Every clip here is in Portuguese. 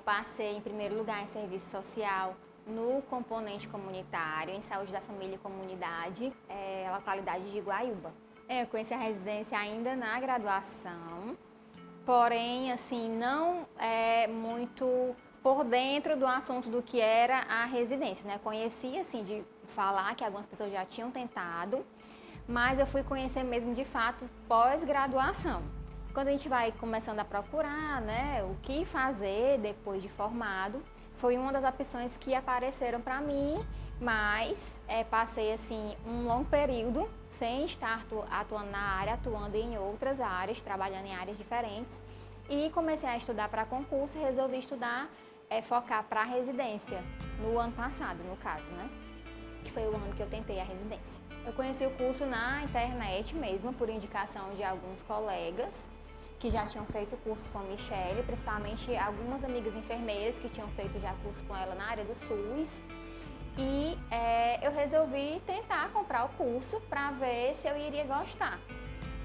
passei em primeiro lugar em serviço social, no componente comunitário, em saúde da família e comunidade, localidade de Iguaiúba. Eu conheci a residência ainda na graduação, porém, assim, não é muito por dentro do assunto do que era a residência, né? Conheci, assim, de falar que algumas pessoas já tinham tentado, mas eu fui conhecer mesmo de fato pós-graduação. Quando a gente vai começando a procurar, né, o que fazer depois de formado, foi uma das opções que apareceram para mim, mas passei assim um longo período sem estar atuando na área, atuando em outras áreas, trabalhando em áreas diferentes, e comecei a estudar para concurso e resolvi estudar, focar para a residência, no ano passado, no caso, né, que foi o ano que eu tentei a residência. Eu conheci o curso na internet mesmo, por indicação de alguns colegas que já tinham feito o curso com a Michelle, principalmente algumas amigas enfermeiras que tinham feito já curso com ela na área do SUS. E eu resolvi tentar comprar o curso para ver se eu iria gostar.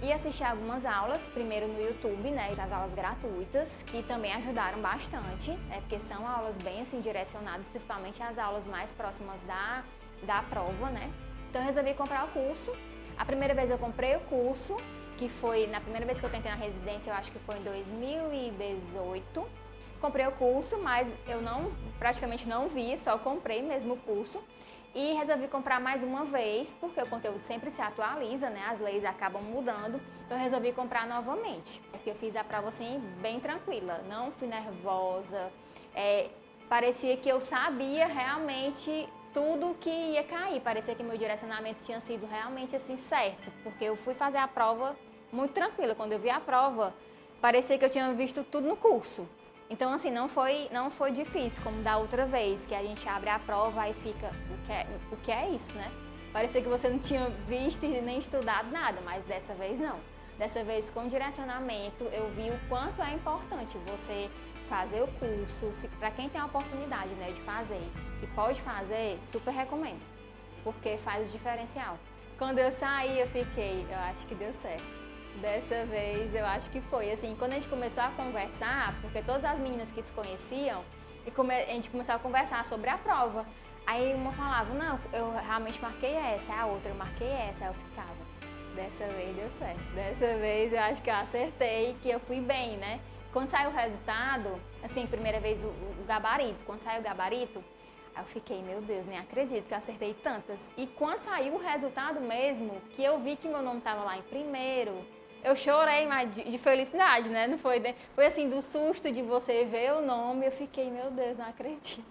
E assisti algumas aulas, primeiro no YouTube, né, as aulas gratuitas, que também ajudaram bastante, porque são aulas bem assim direcionadas, principalmente as aulas mais próximas da prova, né. Então eu resolvi comprar o curso. A primeira vez eu comprei o curso, que foi na primeira vez que eu tentei na residência, eu acho que foi em 2018. Comprei o curso, mas eu praticamente não vi, só comprei mesmo o curso. E resolvi comprar mais uma vez, porque o conteúdo sempre se atualiza, né? As leis acabam mudando, então eu resolvi comprar novamente. Eu fiz a prova assim, bem tranquila, não fui nervosa, parecia que eu sabia realmente tudo que ia cair, parecia que meu direcionamento tinha sido realmente assim certo, porque eu fui fazer a prova muito tranquila. Quando eu vi a prova, parecia que eu tinha visto tudo no curso. Então, assim, não foi difícil, como da outra vez, que a gente abre a prova e fica, o que é isso, né? Parecia que você não tinha visto e nem estudado nada, mas dessa vez não. Dessa vez, com direcionamento, eu vi o quanto é importante você fazer o curso. Para quem tem a oportunidade, né, de fazer, que pode fazer, super recomendo, porque faz o diferencial. Quando eu saí, eu acho que deu certo. Dessa vez eu acho que foi, assim, quando a gente começou a conversar, porque todas as meninas que se conheciam, a gente começou a conversar sobre a prova. Aí uma falava, não, eu realmente marquei essa, a outra eu marquei essa, aí eu ficava, dessa vez deu certo. Dessa vez eu acho que eu acertei, que eu fui bem, né? Quando saiu o resultado, assim, primeira vez o gabarito, quando saiu o gabarito, aí eu fiquei, meu Deus, nem acredito que eu acertei tantas. E quando saiu o resultado mesmo, que eu vi que meu nome estava lá em primeiro, eu chorei, mas de felicidade, né? Não foi, foi assim, do susto de você ver o nome, eu fiquei, meu Deus, não acredito.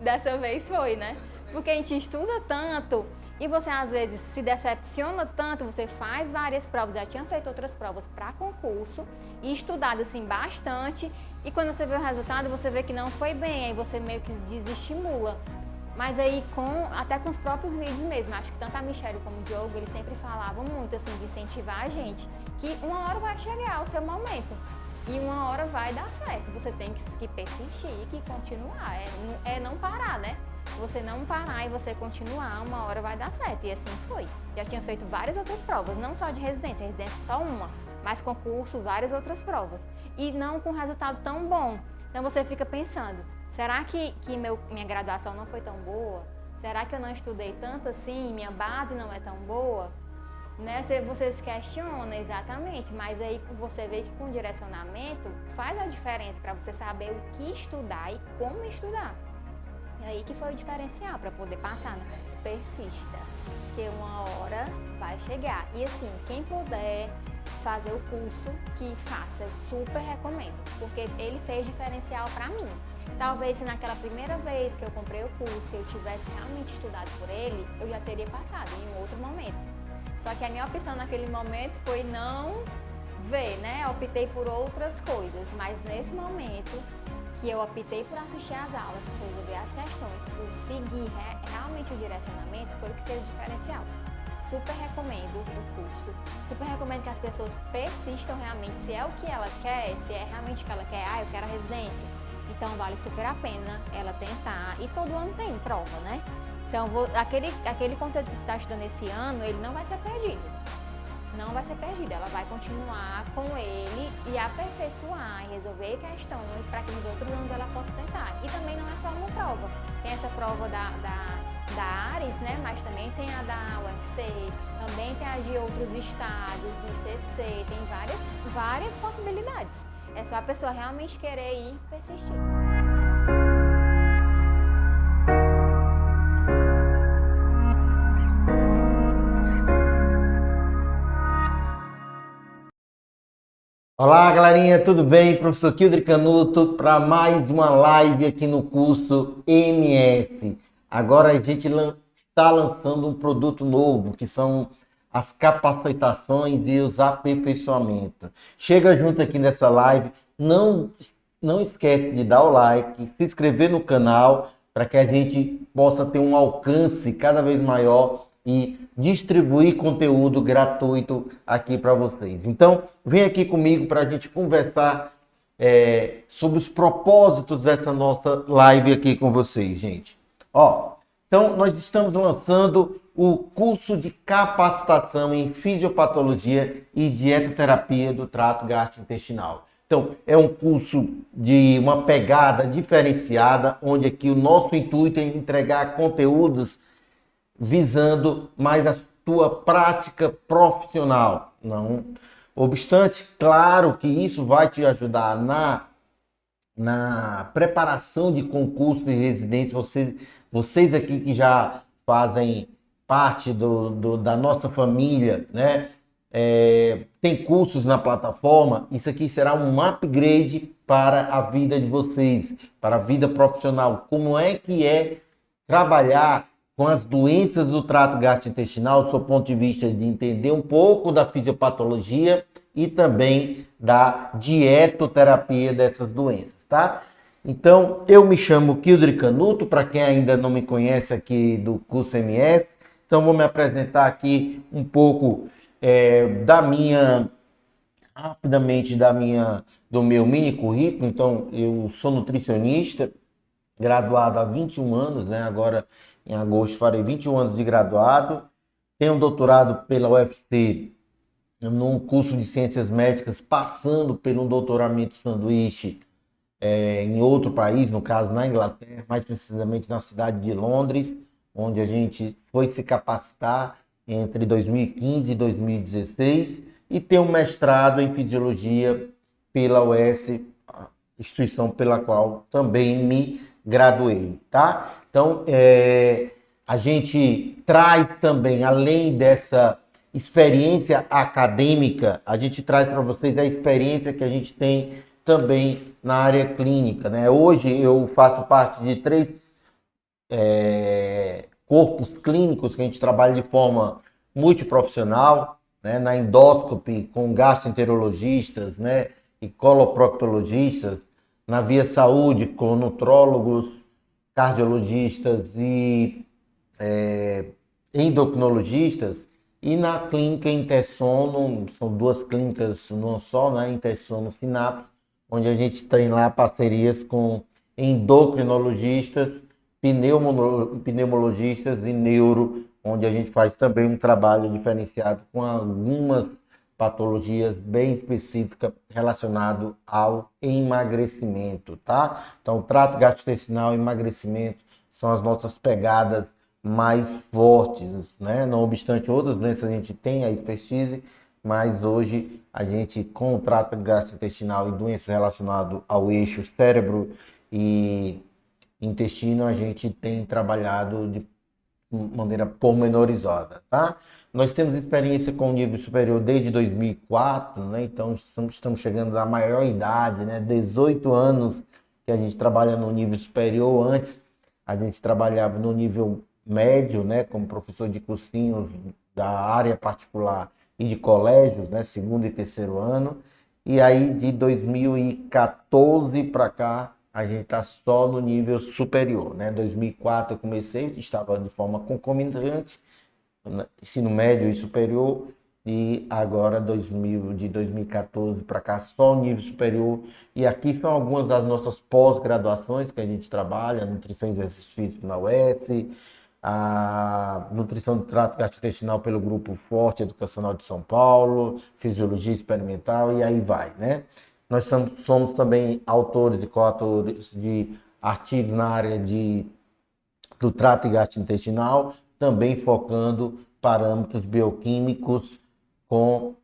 Dessa vez foi, né? Porque a gente estuda tanto e você às vezes se decepciona tanto, você faz várias provas, já tinha feito outras provas para concurso e estudado assim bastante, e quando você vê o resultado, você vê que não foi bem, aí você meio que desestimula. Mas aí, até com os próprios vídeos mesmo, acho que tanto a Michelle como o Diogo, eles sempre falavam muito, assim, de incentivar a gente, que uma hora vai chegar o seu momento e uma hora vai dar certo. Você tem que persistir, que continuar, não parar, né? Você não parar e você continuar, uma hora vai dar certo. E assim foi. Já tinha feito várias outras provas, não só de residência só uma, mas concurso, várias outras provas. E não com resultado tão bom. Então você fica pensando, será que minha graduação não foi tão boa? Será que eu não estudei tanto assim? Minha base não é tão boa? Né? Você se questiona exatamente, mas aí você vê que com direcionamento faz a diferença para você saber o que estudar e como estudar. E aí que foi o diferencial para poder passar, né? Persista, que uma hora vai chegar. E assim, quem puder fazer o curso, que faça, eu super recomendo, porque ele fez diferencial para mim. Talvez se naquela primeira vez que eu comprei o curso eu tivesse realmente estudado por ele, eu já teria passado em um outro momento. Só que a minha opção naquele momento foi não ver, né? Eu optei por outras coisas, mas nesse momento que eu optei por assistir às aulas, por resolver as questões, por seguir realmente o direcionamento, foi o que fez o diferencial. Super recomendo o curso, super recomendo que as pessoas persistam realmente, se é o que ela quer, se é realmente o que ela quer, eu quero a residência, então vale super a pena ela tentar, e todo ano tem prova, né? Então aquele conteúdo que você está estudando esse ano, ele não vai ser perdido. não vai ser perdida, ela vai continuar com ele e aperfeiçoar e resolver questões para que nos outros anos ela possa tentar. E também não é só uma prova, tem essa prova da ARES, né? Mas também tem a da UFC, também tem a de outros estados, do ICC, tem várias possibilidades. É só a pessoa realmente querer ir e persistir. Olá, galerinha, tudo bem? Professor Kildre Canuto para mais uma live aqui no curso MS. Agora a gente está lançando um produto novo, que são as capacitações e os aperfeiçoamentos. Chega junto aqui nessa live, não esquece de dar o like, se inscrever no canal, para que a gente possa ter um alcance cada vez maior e distribuir conteúdo gratuito aqui para vocês. Então, vem aqui comigo para a gente conversar sobre os propósitos dessa nossa live aqui com vocês, gente. Então, nós estamos lançando o curso de capacitação em fisiopatologia e dietoterapia do trato gastrointestinal. Então, é um curso de uma pegada diferenciada, onde aqui o nosso intuito é entregar conteúdos visando mais a tua prática profissional. Não obstante, claro que isso vai te ajudar na preparação de concurso de residência. Vocês aqui que já fazem parte da nossa família, né? Tem cursos na plataforma, isso aqui será um upgrade para a vida de vocês, para a vida profissional. Como é que é trabalhar com as doenças do trato gastrointestinal, do seu ponto de vista de entender um pouco da fisiopatologia e também da dietoterapia dessas doenças, tá? Então, eu me chamo Kildre Canuto, para quem ainda não me conhece aqui do curso MS. Então, vou me apresentar aqui um pouco rapidamente do meu mini currículo. Então, eu sou nutricionista, graduado há 21 anos, né? Agora, em agosto, farei 21 anos de graduado. Tenho um doutorado pela UFC num curso de Ciências Médicas, passando por um doutoramento sanduíche em outro país, no caso na Inglaterra, mais precisamente na cidade de Londres, onde a gente foi se capacitar entre 2015 e 2016, e tenho um mestrado em Fisiologia pela US, instituição pela qual também me graduei, tá? Então, a gente traz também, além dessa experiência acadêmica, a gente traz para vocês a experiência que a gente tem também na área clínica, né? Hoje eu faço parte de 3 corpos clínicos que a gente trabalha de forma multiprofissional, né? Na endoscopy com gastroenterologistas, né? E coloproctologistas, na Via Saúde com nutrólogos, cardiologistas e endocrinologistas, e na clínica Intersono, são 2 clínicas numa só, né? Intersono Sinapse, onde a gente tem lá parcerias com endocrinologistas, pneumologistas e neuro, onde a gente faz também um trabalho diferenciado com algumas patologias bem específicas relacionadas ao emagrecimento, tá? Então, trato gastrointestinal e emagrecimento são as nossas pegadas mais fortes, né? Não obstante outras doenças a gente tem a expertise, mas hoje a gente, com o trato gastrointestinal e doenças relacionadas ao eixo cérebro e intestino, a gente tem trabalhado de maneira pormenorizada, tá? Nós temos experiência com nível superior desde 2004, né? Então estamos chegando à maior idade, né? 18 anos que a gente trabalha no nível superior. Antes a gente trabalhava no nível médio, né? Como professor de cursinhos da área particular e de colégios, né? 2º e 3º ano. E aí de 2014 para cá a gente está só no nível superior, né? 2004 eu comecei, estava de forma concomitante, ensino médio e superior, e agora de 2014 para cá só o nível superior. E aqui são algumas das nossas pós-graduações que a gente trabalha: nutrição e exercício físico na UES, a nutrição do trato gastrointestinal pelo Grupo Forte Educacional de São Paulo, fisiologia experimental e aí vai, né? Nós somos também autores e coautores de artigos na área do trato gastrointestinal, também focando parâmetros bioquímicos com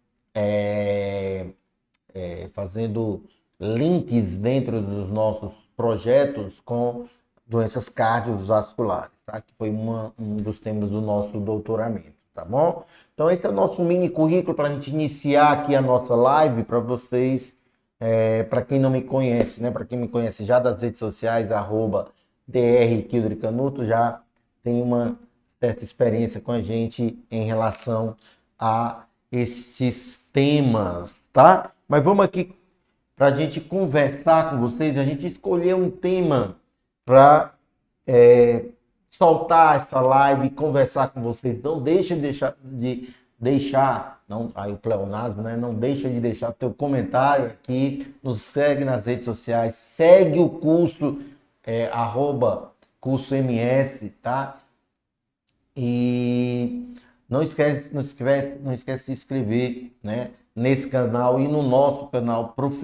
fazendo links dentro dos nossos projetos com doenças cardiovasculares, tá? Que foi um dos temas do nosso doutoramento, tá bom? Então esse é o nosso mini currículo para a gente iniciar aqui a nossa live para vocês, para quem não me conhece, né? Para quem me conhece já das redes sociais, @drkildricanuto, já tem uma certa experiência com a gente em relação a esses temas, tá? Mas vamos aqui para a gente conversar com vocês, a gente escolheu um tema para soltar essa live e conversar com vocês. Não deixa de deixar, não, aí o pleonasmo, né? Não deixa de deixar teu comentário aqui, nos segue nas redes sociais, segue o curso, @cursoms, tá? E não esquece de se inscrever, né, nesse canal e no nosso canal Prof.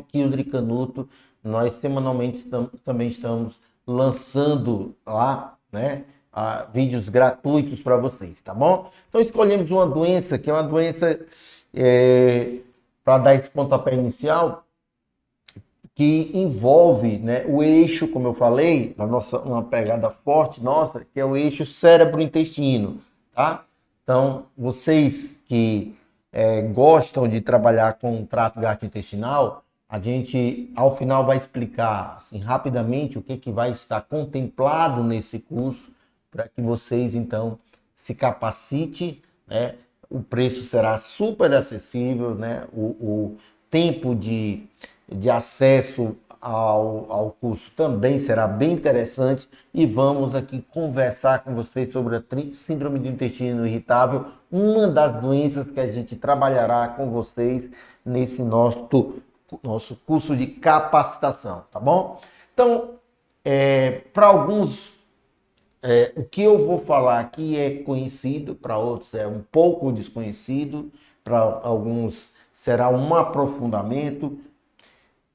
Kildri Canuto. Nós semanalmente também estamos lançando lá, né, vídeos gratuitos para vocês, tá bom? Então escolhemos uma doença que é uma doença, para dar esse pontapé inicial, que envolve, né, o eixo, como eu falei, uma pegada forte nossa, que é o eixo cérebro-intestino, tá? Então, vocês que gostam de trabalhar com o trato gastrointestinal, a gente, ao final, vai explicar assim, rapidamente o que vai estar contemplado nesse curso, para que vocês, então, se capacitem, né? O preço será super acessível, né? O tempo de acesso ao curso também será bem interessante e vamos aqui conversar com vocês sobre a síndrome do intestino irritável, uma das doenças que a gente trabalhará com vocês nesse nosso curso de capacitação, tá bom? Então, para alguns, o que eu vou falar aqui é conhecido, para outros é um pouco desconhecido, para alguns será um aprofundamento,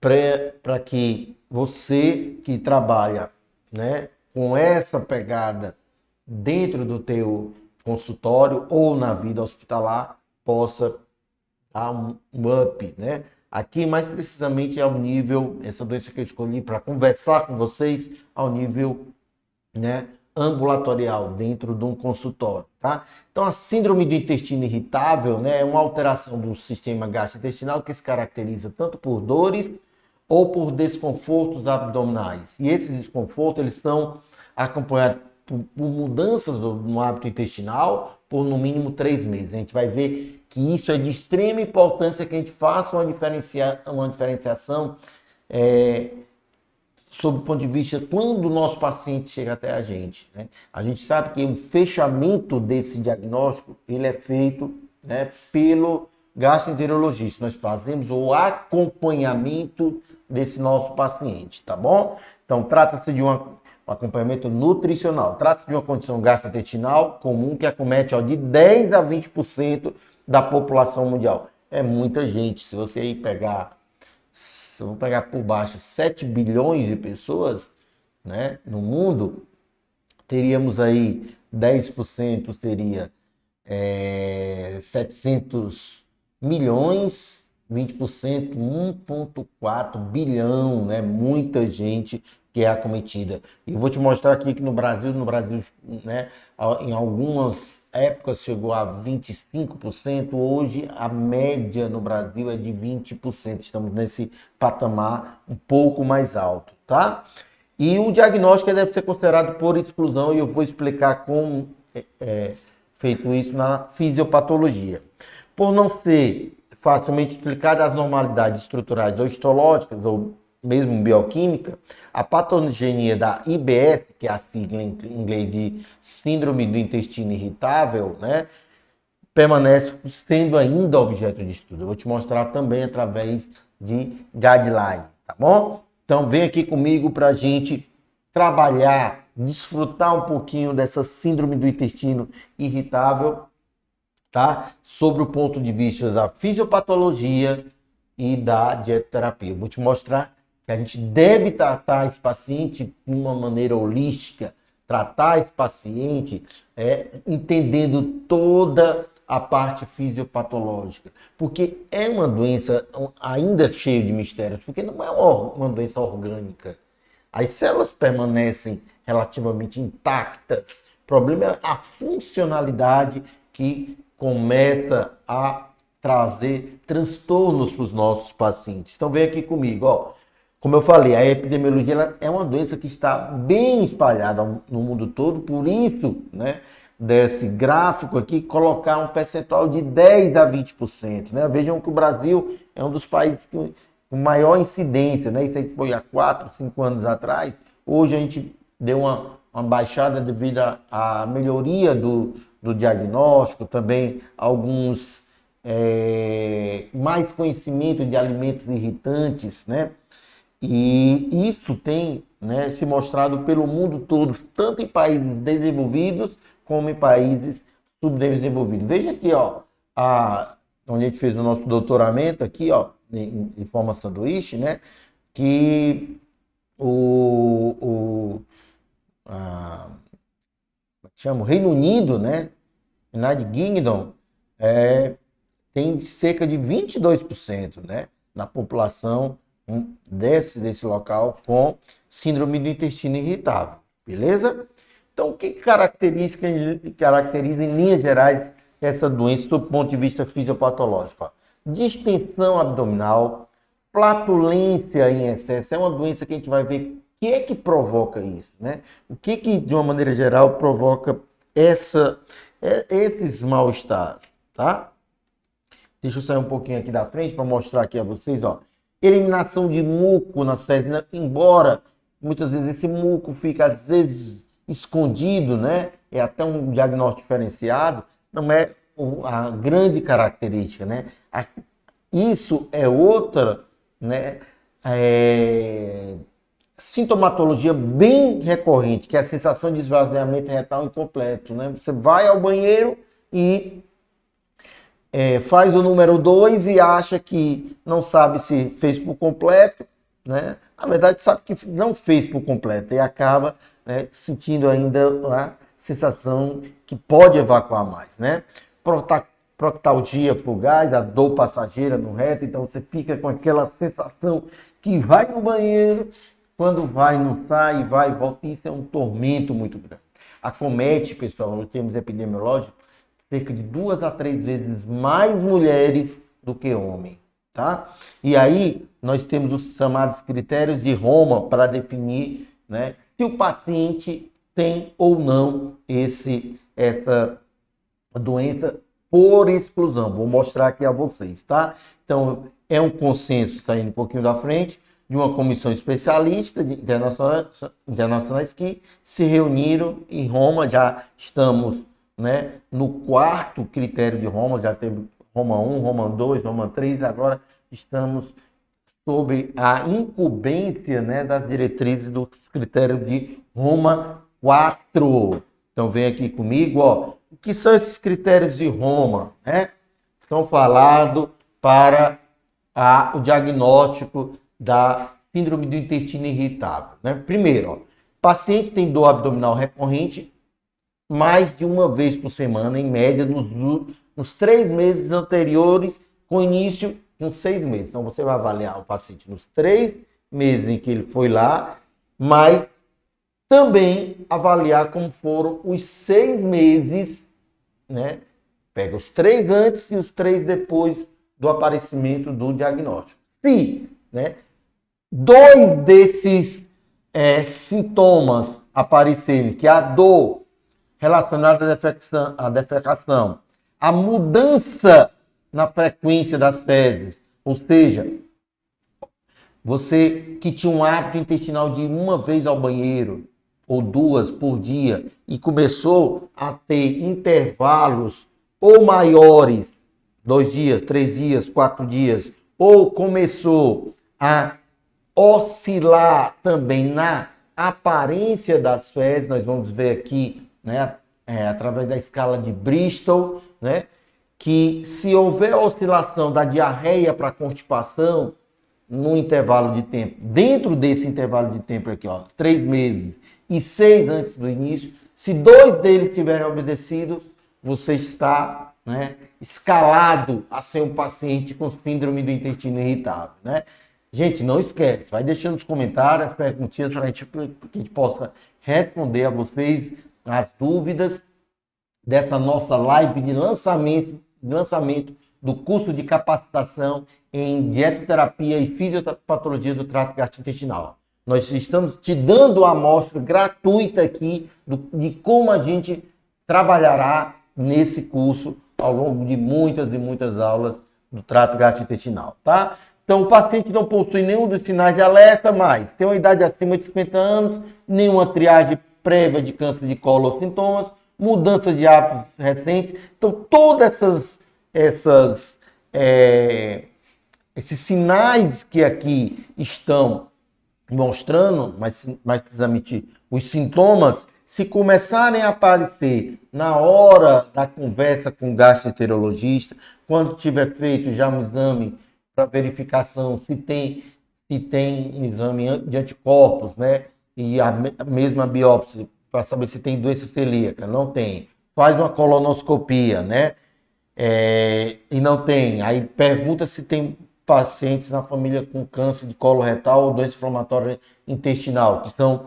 para que você que trabalha, né, com essa pegada dentro do teu consultório ou na vida hospitalar possa dar um up, né? Aqui mais precisamente ao nível, essa doença que eu escolhi para conversar com vocês, ao nível, né, ambulatorial, dentro de um consultório, tá? Então a síndrome do intestino irritável, né, é uma alteração do sistema gastrointestinal que se caracteriza tanto por dores ou por desconfortos abdominais. E esses desconfortos, eles estão acompanhados por mudanças no hábito intestinal por no mínimo 3 meses. A gente vai ver que isso é de extrema importância, que a gente faça uma diferenciação sob o ponto de vista quando o nosso paciente chega até a gente, né? A gente sabe que o fechamento desse diagnóstico, ele é feito, né, pelo gastroenterologista. Nós fazemos o acompanhamento desse nosso paciente, tá bom? Então, trata-se de um acompanhamento nutricional. Trata-se de uma condição gastrointestinal comum que acomete de 10 a 20% da população mundial. É muita gente. Se você aí se eu vou pegar por baixo 7 bilhões de pessoas, né, no mundo, teríamos aí 10% seria 700 milhões, 20%, 1,4 bilhão, né? Muita gente que é acometida. E eu vou te mostrar aqui que no Brasil, né, em algumas épocas chegou a 25%, hoje a média no Brasil é de 20%. Estamos nesse patamar um pouco mais alto, tá? E o diagnóstico deve ser considerado por exclusão e eu vou explicar como é feito isso na fisiopatologia. Por não ser facilmente explicada as normalidades estruturais ou histológicas ou mesmo bioquímica, a patogenia da IBS, que é a sigla em inglês de síndrome do intestino irritável, né, permanece sendo ainda objeto de estudo. Eu vou te mostrar também através de guideline, tá bom? Então vem aqui comigo para a gente trabalhar desfrutar um pouquinho dessa síndrome do intestino irritável, tá? Sobre o ponto de vista da fisiopatologia e da dietoterapia. Eu vou te mostrar que a gente deve tratar esse paciente de uma maneira holística, tratar esse paciente entendendo toda a parte fisiopatológica, porque é uma doença ainda cheia de mistérios, porque não é uma doença orgânica. As células permanecem relativamente intactas. O problema é a funcionalidade que começa a trazer transtornos para os nossos pacientes. Então vem aqui comigo, ó. Como eu falei, a epidemiologia ela é uma doença que está bem espalhada no mundo todo, por isso, né, desse gráfico aqui, colocar um percentual de 10 a 20%. Né? Vejam que o Brasil é um dos países com maior incidência, né? Isso aí foi há 4, 5 anos atrás. Hoje a gente deu uma baixada devido à melhoria do diagnóstico, também alguns mais conhecimento de alimentos irritantes, né? E isso tem, né, se mostrado pelo mundo todo, tanto em países desenvolvidos como em países subdesenvolvidos. Veja aqui, ó, onde a gente fez o nosso doutoramento aqui, ó, em forma sanduíche, né, que o Reino Unido, né, United Kingdom, tem cerca de 22%, né, da população desse local com síndrome do intestino irritável, beleza? Então, o que caracteriza em linhas gerais essa doença do ponto de vista fisiopatológico? Ó, distensão abdominal, flatulência em excesso, é uma doença que a gente vai ver o que é que provoca isso, né? O que de uma maneira geral provoca esses mal-estares, tá? Deixa eu sair um pouquinho aqui da frente para mostrar aqui a vocês, ó. Eliminação de muco nas fezes, né? Embora muitas vezes esse muco fica às vezes escondido, né? É até um diagnóstico diferenciado, não é a grande característica, né? Isso é outra, né? Sintomatologia bem recorrente, que é a sensação de esvaziamento retal incompleto, né? Você vai ao banheiro e faz o número 2 e acha que não sabe se fez por completo, né? Na verdade, sabe que não fez por completo e acaba, né, sentindo ainda a sensação que pode evacuar mais, né? Proctalgia fugaz, a dor passageira no reto, então você fica com aquela sensação que vai no banheiro, quando vai, não sai, vai e volta. Isso é um tormento muito grande. Acomete, pessoal, nos termos epidemiológicos, cerca de 2 a 3 vezes mais mulheres do que homens, tá? E aí nós temos os chamados critérios de Roma para definir, né, se o paciente tem ou não essa doença por exclusão. Vou mostrar aqui a vocês, tá? Então, é um consenso, saindo um pouquinho da frente, de uma comissão especialista internacionais que se reuniram em Roma. Já estamos, né, no 4º critério de Roma, já teve Roma 1, Roma 2, Roma 3, agora estamos sob a incumbência, né, das diretrizes dos critérios de Roma 4. Então vem aqui comigo, ó, o que são esses critérios de Roma, né? Estão falados para o diagnóstico da síndrome do intestino irritável, né? Primeiro, ó, paciente tem dor abdominal recorrente mais de uma vez por semana, em média, nos 3 meses anteriores, com início em 6 meses. Então, você vai avaliar o paciente nos 3 meses em que ele foi lá, mas também avaliar como foram os 6 meses, né? Pega os 3 antes e os 3 depois do aparecimento do diagnóstico. Se, né, 2 desses sintomas aparecerem, que é a dor relacionada à defecação, a mudança na frequência das fezes, ou seja, você que tinha um hábito intestinal de uma vez ao banheiro ou 2 por dia e começou a ter intervalos ou maiores, 2 dias, 3 dias, 4 dias, ou começou a oscilar também na aparência das fezes, nós vamos ver aqui, né, através da escala de Bristol, né, que se houver oscilação da diarreia para constipação no intervalo de tempo, dentro desse intervalo de tempo aqui, ó, 3 meses e 6 antes do início, se 2 deles tiverem obedecido, você está, né, escalado a ser um paciente com síndrome do intestino irritável, né? Gente, não esquece, vai deixando nos comentários as perguntinhas para que a gente possa responder a vocês as dúvidas dessa nossa live de lançamento do curso de capacitação em dietoterapia e fisiopatologia do trato gastrointestinal. Nós estamos te dando a amostra gratuita aqui de como a gente trabalhará nesse curso ao longo de muitas aulas do trato gastrointestinal, tá? Então, o paciente não possui nenhum dos sinais de alerta, mas tem uma idade acima de 50 anos, nenhuma triagem prévia de câncer de colo ou sintomas, mudanças de hábitos recentes. Então, todas esses sinais que aqui estão mostrando, mas mais precisamente os sintomas, se começarem a aparecer na hora da conversa com o gastroenterologista, quando tiver feito já um exame para verificação se tem um exame de anticorpos, né? E a mesma biópsia para saber se tem doença celíaca, não tem. Faz uma colonoscopia, né? E não tem. Aí pergunta se tem pacientes na família com câncer de colo retal ou doença inflamatória intestinal, que são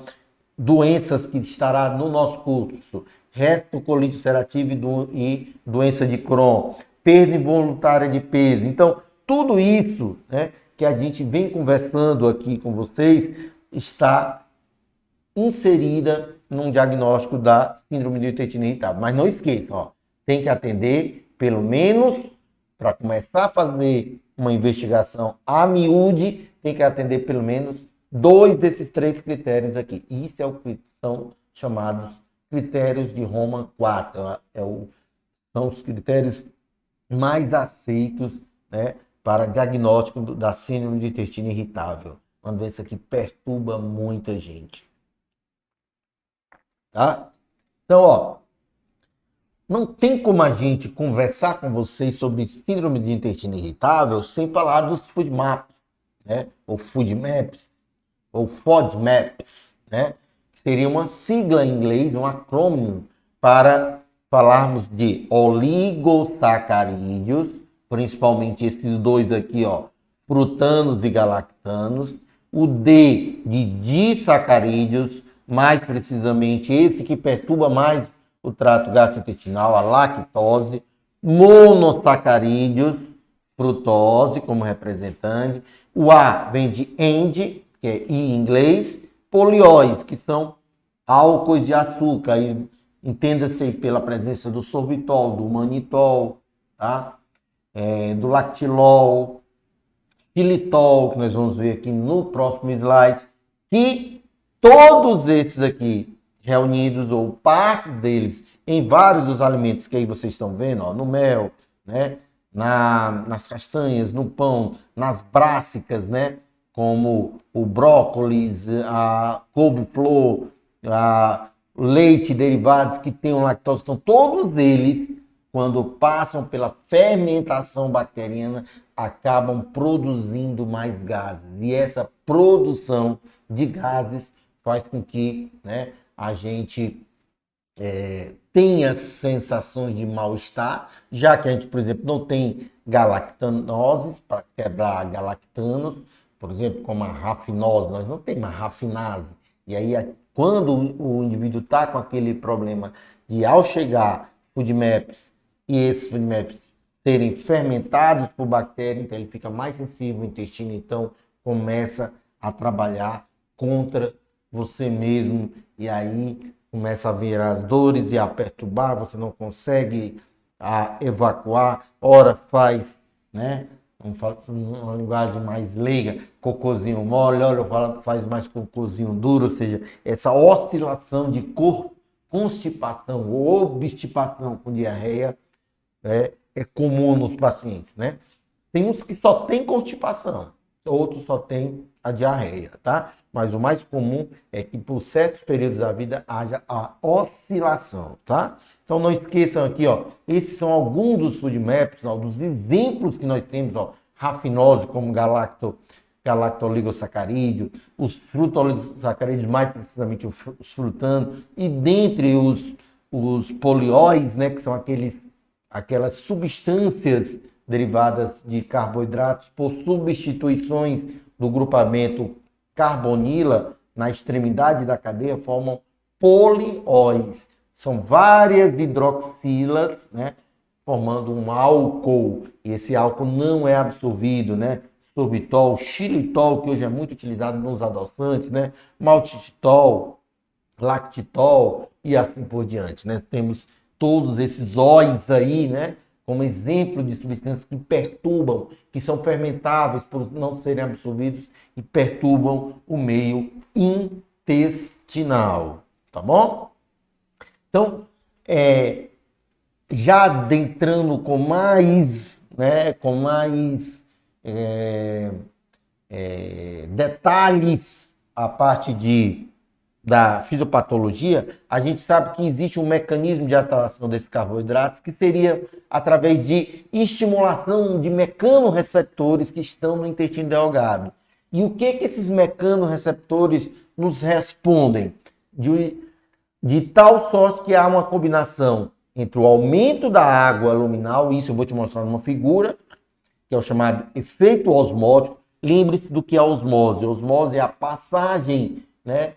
doenças que estará no nosso curso. Retocolite ulcerativa e doença de Crohn, perda involuntária de peso. Então, tudo isso, né, que a gente vem conversando aqui com vocês está inserida num diagnóstico da síndrome do intestino irritável. Mas não esqueçam, ó, tem que atender pelo menos, para começar a fazer uma investigação a miúde, tem que atender pelo menos 2 desses 3 critérios aqui. Isso é o que são chamados critérios de Roma 4. São os critérios mais aceitos, né, para diagnóstico da síndrome do intestino irritável. Uma doença que perturba muita gente. Tá? Então, ó, não tem como a gente conversar com vocês sobre síndrome de intestino irritável sem falar dos FODMAPs, né? Ou FODMAPs, ou FODMAPs, né? Seria uma sigla em inglês, um acrônimo para falarmos de oligosacarídeos, principalmente esses 2 aqui, ó, frutanos e galactanos, o D de disacarídeos, mais precisamente esse que perturba mais o trato gastrointestinal, a lactose, monossacarídeos, frutose como representante, o A vem de end, que é I em inglês, polióis, que são álcoois de açúcar, e entenda-se pela presença do sorbitol, do manitol, tá? Do lactilol, xilitol, que nós vamos ver aqui no próximo slide, que todos esses aqui reunidos, ou partes deles, em vários dos alimentos que aí vocês estão vendo, ó, no mel, né, nas castanhas, no pão, nas brássicas, né, como o brócolis, a couve-flor, o leite, derivados que tenham lactose, então todos eles, quando passam pela fermentação bacteriana, acabam produzindo mais gases. E essa produção de gases faz com que, né, a gente tenha sensações de mal-estar, já que a gente, por exemplo, não tem galactanose para quebrar galactanos, por exemplo, como a rafinose, nós não temos uma rafinase. E aí, quando o indivíduo está com aquele problema de, ao chegar FODMAPs, e esses FODMAPs serem fermentados por bactéria, então ele fica mais sensível ao intestino, então começa a trabalhar contra você mesmo, e aí começa a vir as dores e a perturbar, você não consegue evacuar, ora faz, né, uma linguagem mais leiga, cocôzinho mole, ora faz mais cocôzinho duro, ou seja, essa oscilação de constipação ou obstipação com diarreia é comum nos pacientes, né? Tem uns que só tem constipação, outros só tem a diarreia, tá? mas o mais comum é que por certos períodos da vida haja a oscilação, tá? Então não esqueçam aqui, ó, esses são alguns dos food maps, ó, dos exemplos que nós temos, ó, rafinose como galactoligosacarídeo, os frutoligosacarídeos, mais precisamente os frutanos, e dentre os polióis, né, que são aquelas substâncias derivadas de carboidratos por substituições do grupamento carbonila na extremidade da cadeia, formam polióis. São várias hidroxilas, né, formando um álcool, e esse álcool não é absorvido, né? Sorbitol, xilitol, que hoje é muito utilizado nos adoçantes, né? Maltitol, lactitol e assim por diante, né? Temos todos esses óis aí, né? Como exemplo de substâncias que perturbam, que são fermentáveis por não serem absorvidos e perturbam o meio intestinal, tá bom? Então, já adentrando com mais, né, detalhes a parte da fisiopatologia, a gente sabe que existe um mecanismo de atuação desses carboidratos que seria através de estimulação de mecanorreceptores que estão no intestino delgado. E o que esses mecanorreceptores nos respondem? De tal sorte que há uma combinação entre o aumento da água luminal, isso eu vou te mostrar numa figura, que é o chamado efeito osmótico. Lembre-se do que é a osmose. A osmose é a passagem, né,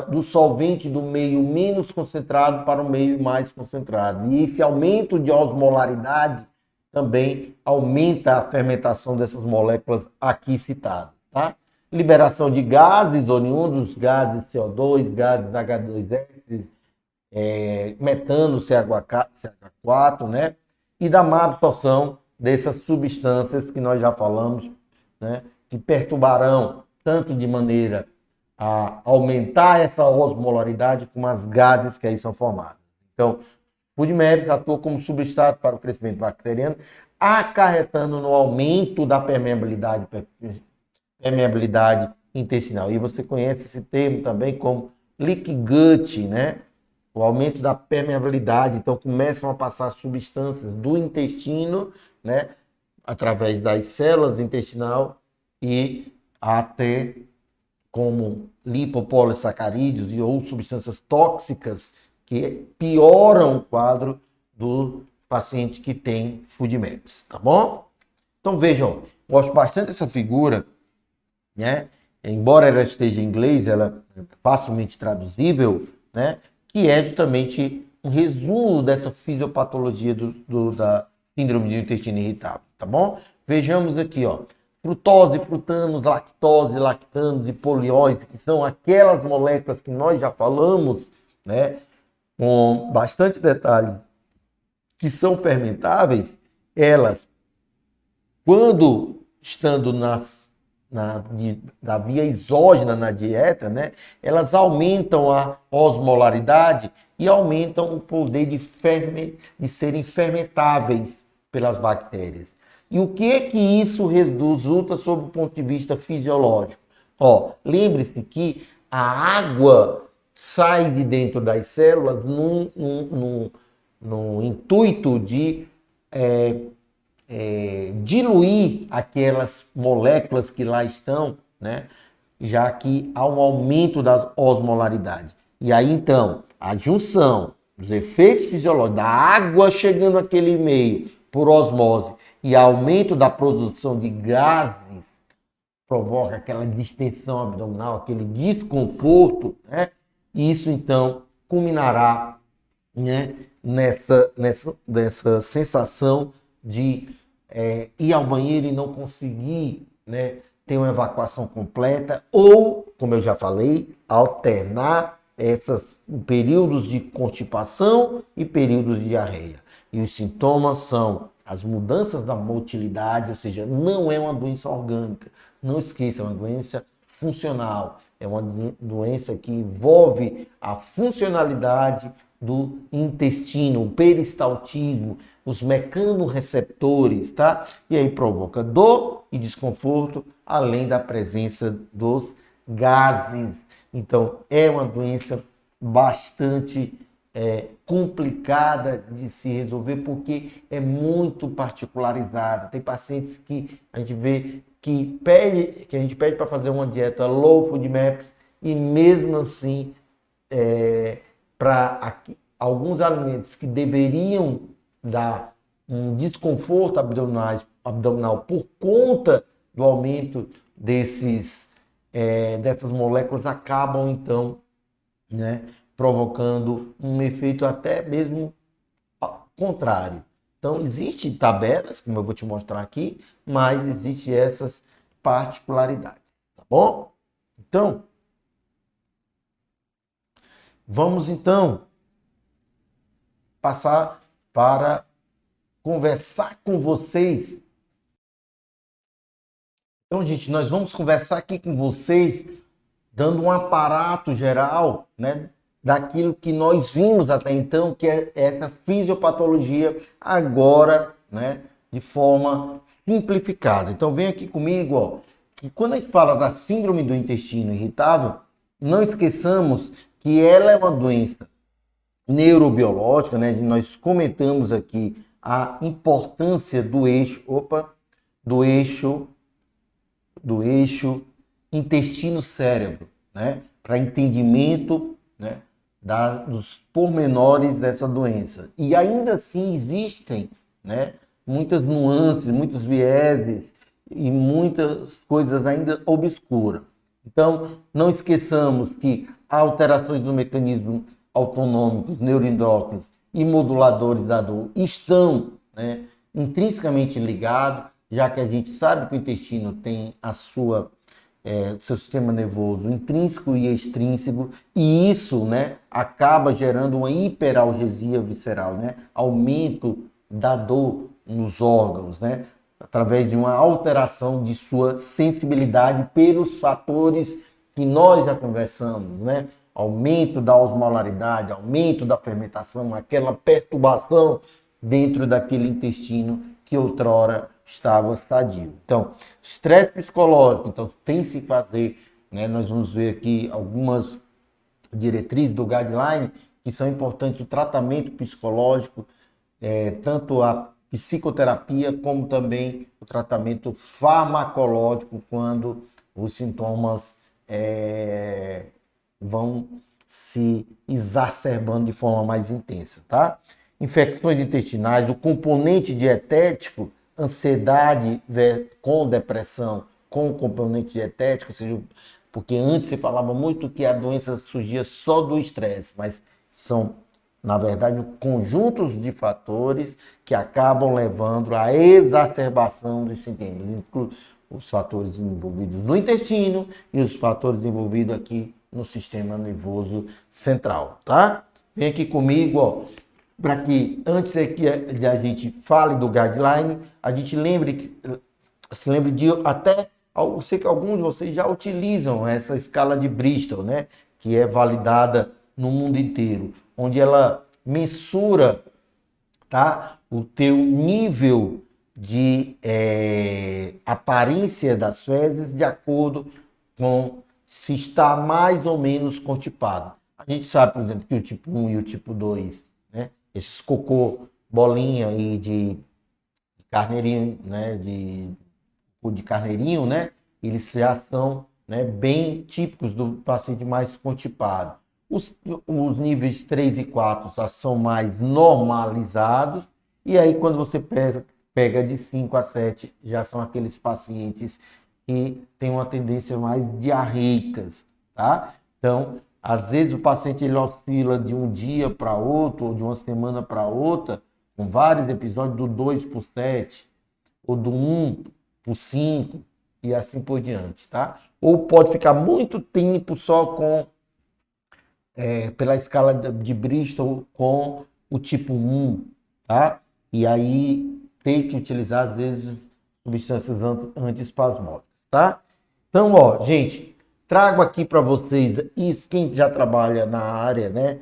do solvente do meio menos concentrado para o meio mais concentrado. E esse aumento de osmolaridade também aumenta a fermentação dessas moléculas aqui citadas, tá? Liberação de gases oriundos, gases CO2, gases H2S, metano, CH4, né? E da má absorção dessas substâncias que nós já falamos, né? Que perturbarão tanto de maneira a aumentar essa osmolaridade como as gases que aí são formadas. Então, o FoodMaps atua como substrato para o crescimento bacteriano, acarretando no aumento da permeabilidade intestinal. E você conhece esse termo também como leaky gut, né? O aumento da permeabilidade. Então, começam a passar substâncias do intestino, né, através das células intestinal e até como lipopolissacarídeos ou substâncias tóxicas que pioram o quadro do paciente que tem FoodMaps, tá bom? Então, vejam, gosto bastante dessa figura, né? Embora ela esteja em inglês, ela é facilmente traduzível, né? Que é justamente um resumo dessa fisiopatologia da síndrome do intestino irritável, tá bom? Vejamos aqui, ó, frutose, frutanos, lactose, lactanos e polióis, que são aquelas moléculas que nós já falamos, né? Com bastante detalhe, que são fermentáveis, elas, quando estando na via exógena na dieta, né, elas aumentam a osmolaridade e aumentam o poder de serem fermentáveis pelas bactérias. E o que é que isso resulta sob o ponto de vista fisiológico? Ó, lembre-se que a água sai de dentro das células no intuito de diluir aquelas moléculas que lá estão, né? Já que há um aumento da osmolaridade. E aí, então, a junção dos efeitos fisiológicos da água chegando naquele meio por osmose e aumento da produção de gases provoca aquela distensão abdominal, aquele desconforto, né? E isso, então, culminará, né, nessa sensação de ir ao banheiro e não conseguir, né, ter uma evacuação completa ou, como eu já falei, alternar esses períodos de constipação e períodos de diarreia. E os sintomas são as mudanças da motilidade, ou seja, não é uma doença orgânica. Não esqueça, é uma doença funcional. É uma doença que envolve a funcionalidade do intestino, o peristaltismo, os mecanorreceptores, tá? E aí provoca dor e desconforto, além da presença dos gases. Então, é uma doença bastante complicada de se resolver porque é muito particularizada. Tem pacientes que a gente vê que a gente pede para fazer uma dieta low FODMAPs e mesmo assim, para alguns alimentos que deveriam dar um desconforto abdominal por conta do aumento dessas moléculas, acabam então, né, provocando um efeito até mesmo contrário. Então, existem tabelas, como eu vou te mostrar aqui, mas existem essas particularidades, tá bom? Então, vamos então passar para conversar com vocês. Então, gente, nós vamos conversar aqui com vocês, dando um aparato geral, né, daquilo que nós vimos até então, que é essa fisiopatologia, agora, né, de forma simplificada. Então, vem aqui comigo, ó, que quando a gente fala da síndrome do intestino irritável, não esqueçamos que ela é uma doença neurobiológica, né? Nós comentamos aqui a importância do eixo intestino-cérebro, né? Para entendimento, né, dos pormenores dessa doença. E ainda assim existem, né, muitas nuances, muitos vieses e muitas coisas ainda obscuras. Então, não esqueçamos que alterações do mecanismo autonômicos, neuroendócrinos e moduladores da dor estão, né, intrinsecamente ligados, já que a gente sabe que o intestino tem seu sistema nervoso intrínseco e extrínseco, e isso, né, acaba gerando uma hiperalgesia visceral, né, aumento da dor nos órgãos, né, através de uma alteração de sua sensibilidade pelos fatores que nós já conversamos, né, aumento da osmolaridade, aumento da fermentação, aquela perturbação dentro daquele intestino que outrora estava sadio. Então, estresse psicológico, então tem se fazer, né? Nós vamos ver aqui algumas diretrizes do guideline que são importantes, o tratamento psicológico, tanto a psicoterapia como também o tratamento farmacológico quando os sintomas vão se exacerbando de forma mais intensa, tá? Infecções intestinais, o componente dietético, ansiedade com depressão, com componente dietético, ou seja, porque antes se falava muito que a doença surgia só do estresse, mas são, na verdade, conjuntos de fatores que acabam levando à exacerbação dos sintomas, os fatores envolvidos no intestino e os fatores envolvidos aqui no sistema nervoso central, tá? Vem aqui comigo, ó, para que antes que a gente fale do guideline, a gente se lembre de até, eu sei que alguns de vocês já utilizam essa escala de Bristol, né, que é validada no mundo inteiro, onde ela mensura, tá, o teu nível de aparência das fezes de acordo com se está mais ou menos constipado. A gente sabe, por exemplo, que o tipo 1 e o tipo 2, né, esses cocô bolinha aí de carneirinho, né, de carneirinho, né, eles já são, né, bem típicos do paciente mais constipado. Os níveis 3 e 4 já são mais normalizados, e aí quando você pega de 5 a 7, já são aqueles pacientes que têm uma tendência mais diarreicas, tá? Então, às vezes o paciente ele oscila de um dia para outro, ou de uma semana para outra, com vários episódios do 2 por 7, ou do 1 por 5, e assim por diante, tá? Ou pode ficar muito tempo só pela escala de Bristol com o tipo 1, tá? E aí tem que utilizar, às vezes, substâncias antiespasmódicas, tá? Então, ó, gente, trago aqui para vocês, isso quem já trabalha na área, né,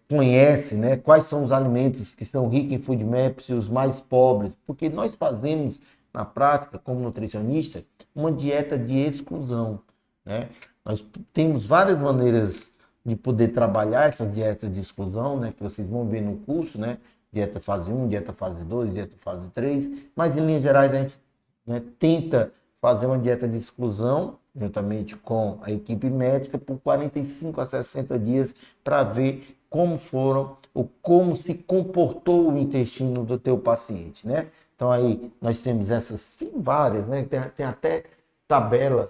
conhece, né, quais são os alimentos que são ricos em FODMAPs e os mais pobres, porque nós fazemos, na prática, como nutricionista, uma dieta de exclusão. né? Nós temos várias maneiras de poder trabalhar essa dieta de exclusão, né? Que vocês vão ver no curso, né? Dieta fase 1, dieta fase 2, dieta fase 3, mas em linhas gerais a gente, né, tenta fazer uma dieta de exclusão, juntamente com a equipe médica, por 45 a 60 dias para ver como foram, ou como se comportou o intestino do teu paciente, né? Então aí nós temos essas, tem várias, né? Tem até tabelas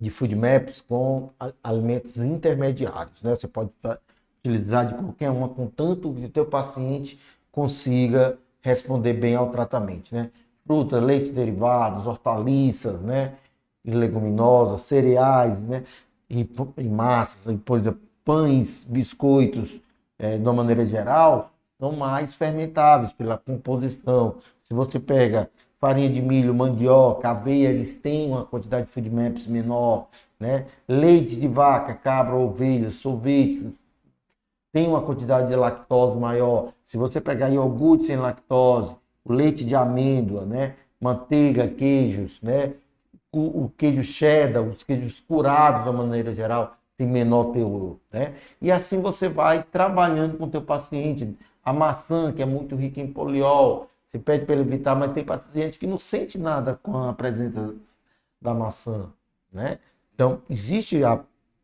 de food maps com alimentos intermediários, né? Você pode utilizar de qualquer uma, contanto que o teu paciente consiga responder bem ao tratamento, né? Fruta, leite derivados, hortaliças, né? E leguminosas, cereais, né? E massas, e, por exemplo, pães, biscoitos, de uma maneira geral, são mais fermentáveis pela composição. Se você pega farinha de milho, mandioca, aveia, eles têm uma quantidade de food maps menor, né? Leite de vaca, cabra, ovelha, sorvete, tem uma quantidade de lactose maior. Se você pegar iogurte sem lactose, o leite de amêndoa, né? Manteiga, queijos, né? O queijo cheddar, os queijos curados, de uma maneira geral, tem menor teor, né? E assim você vai trabalhando com o teu paciente. A maçã, que é muito rica em poliol, você pede para ele evitar, mas tem paciente que não sente nada com a presença da maçã, né? Então, existe a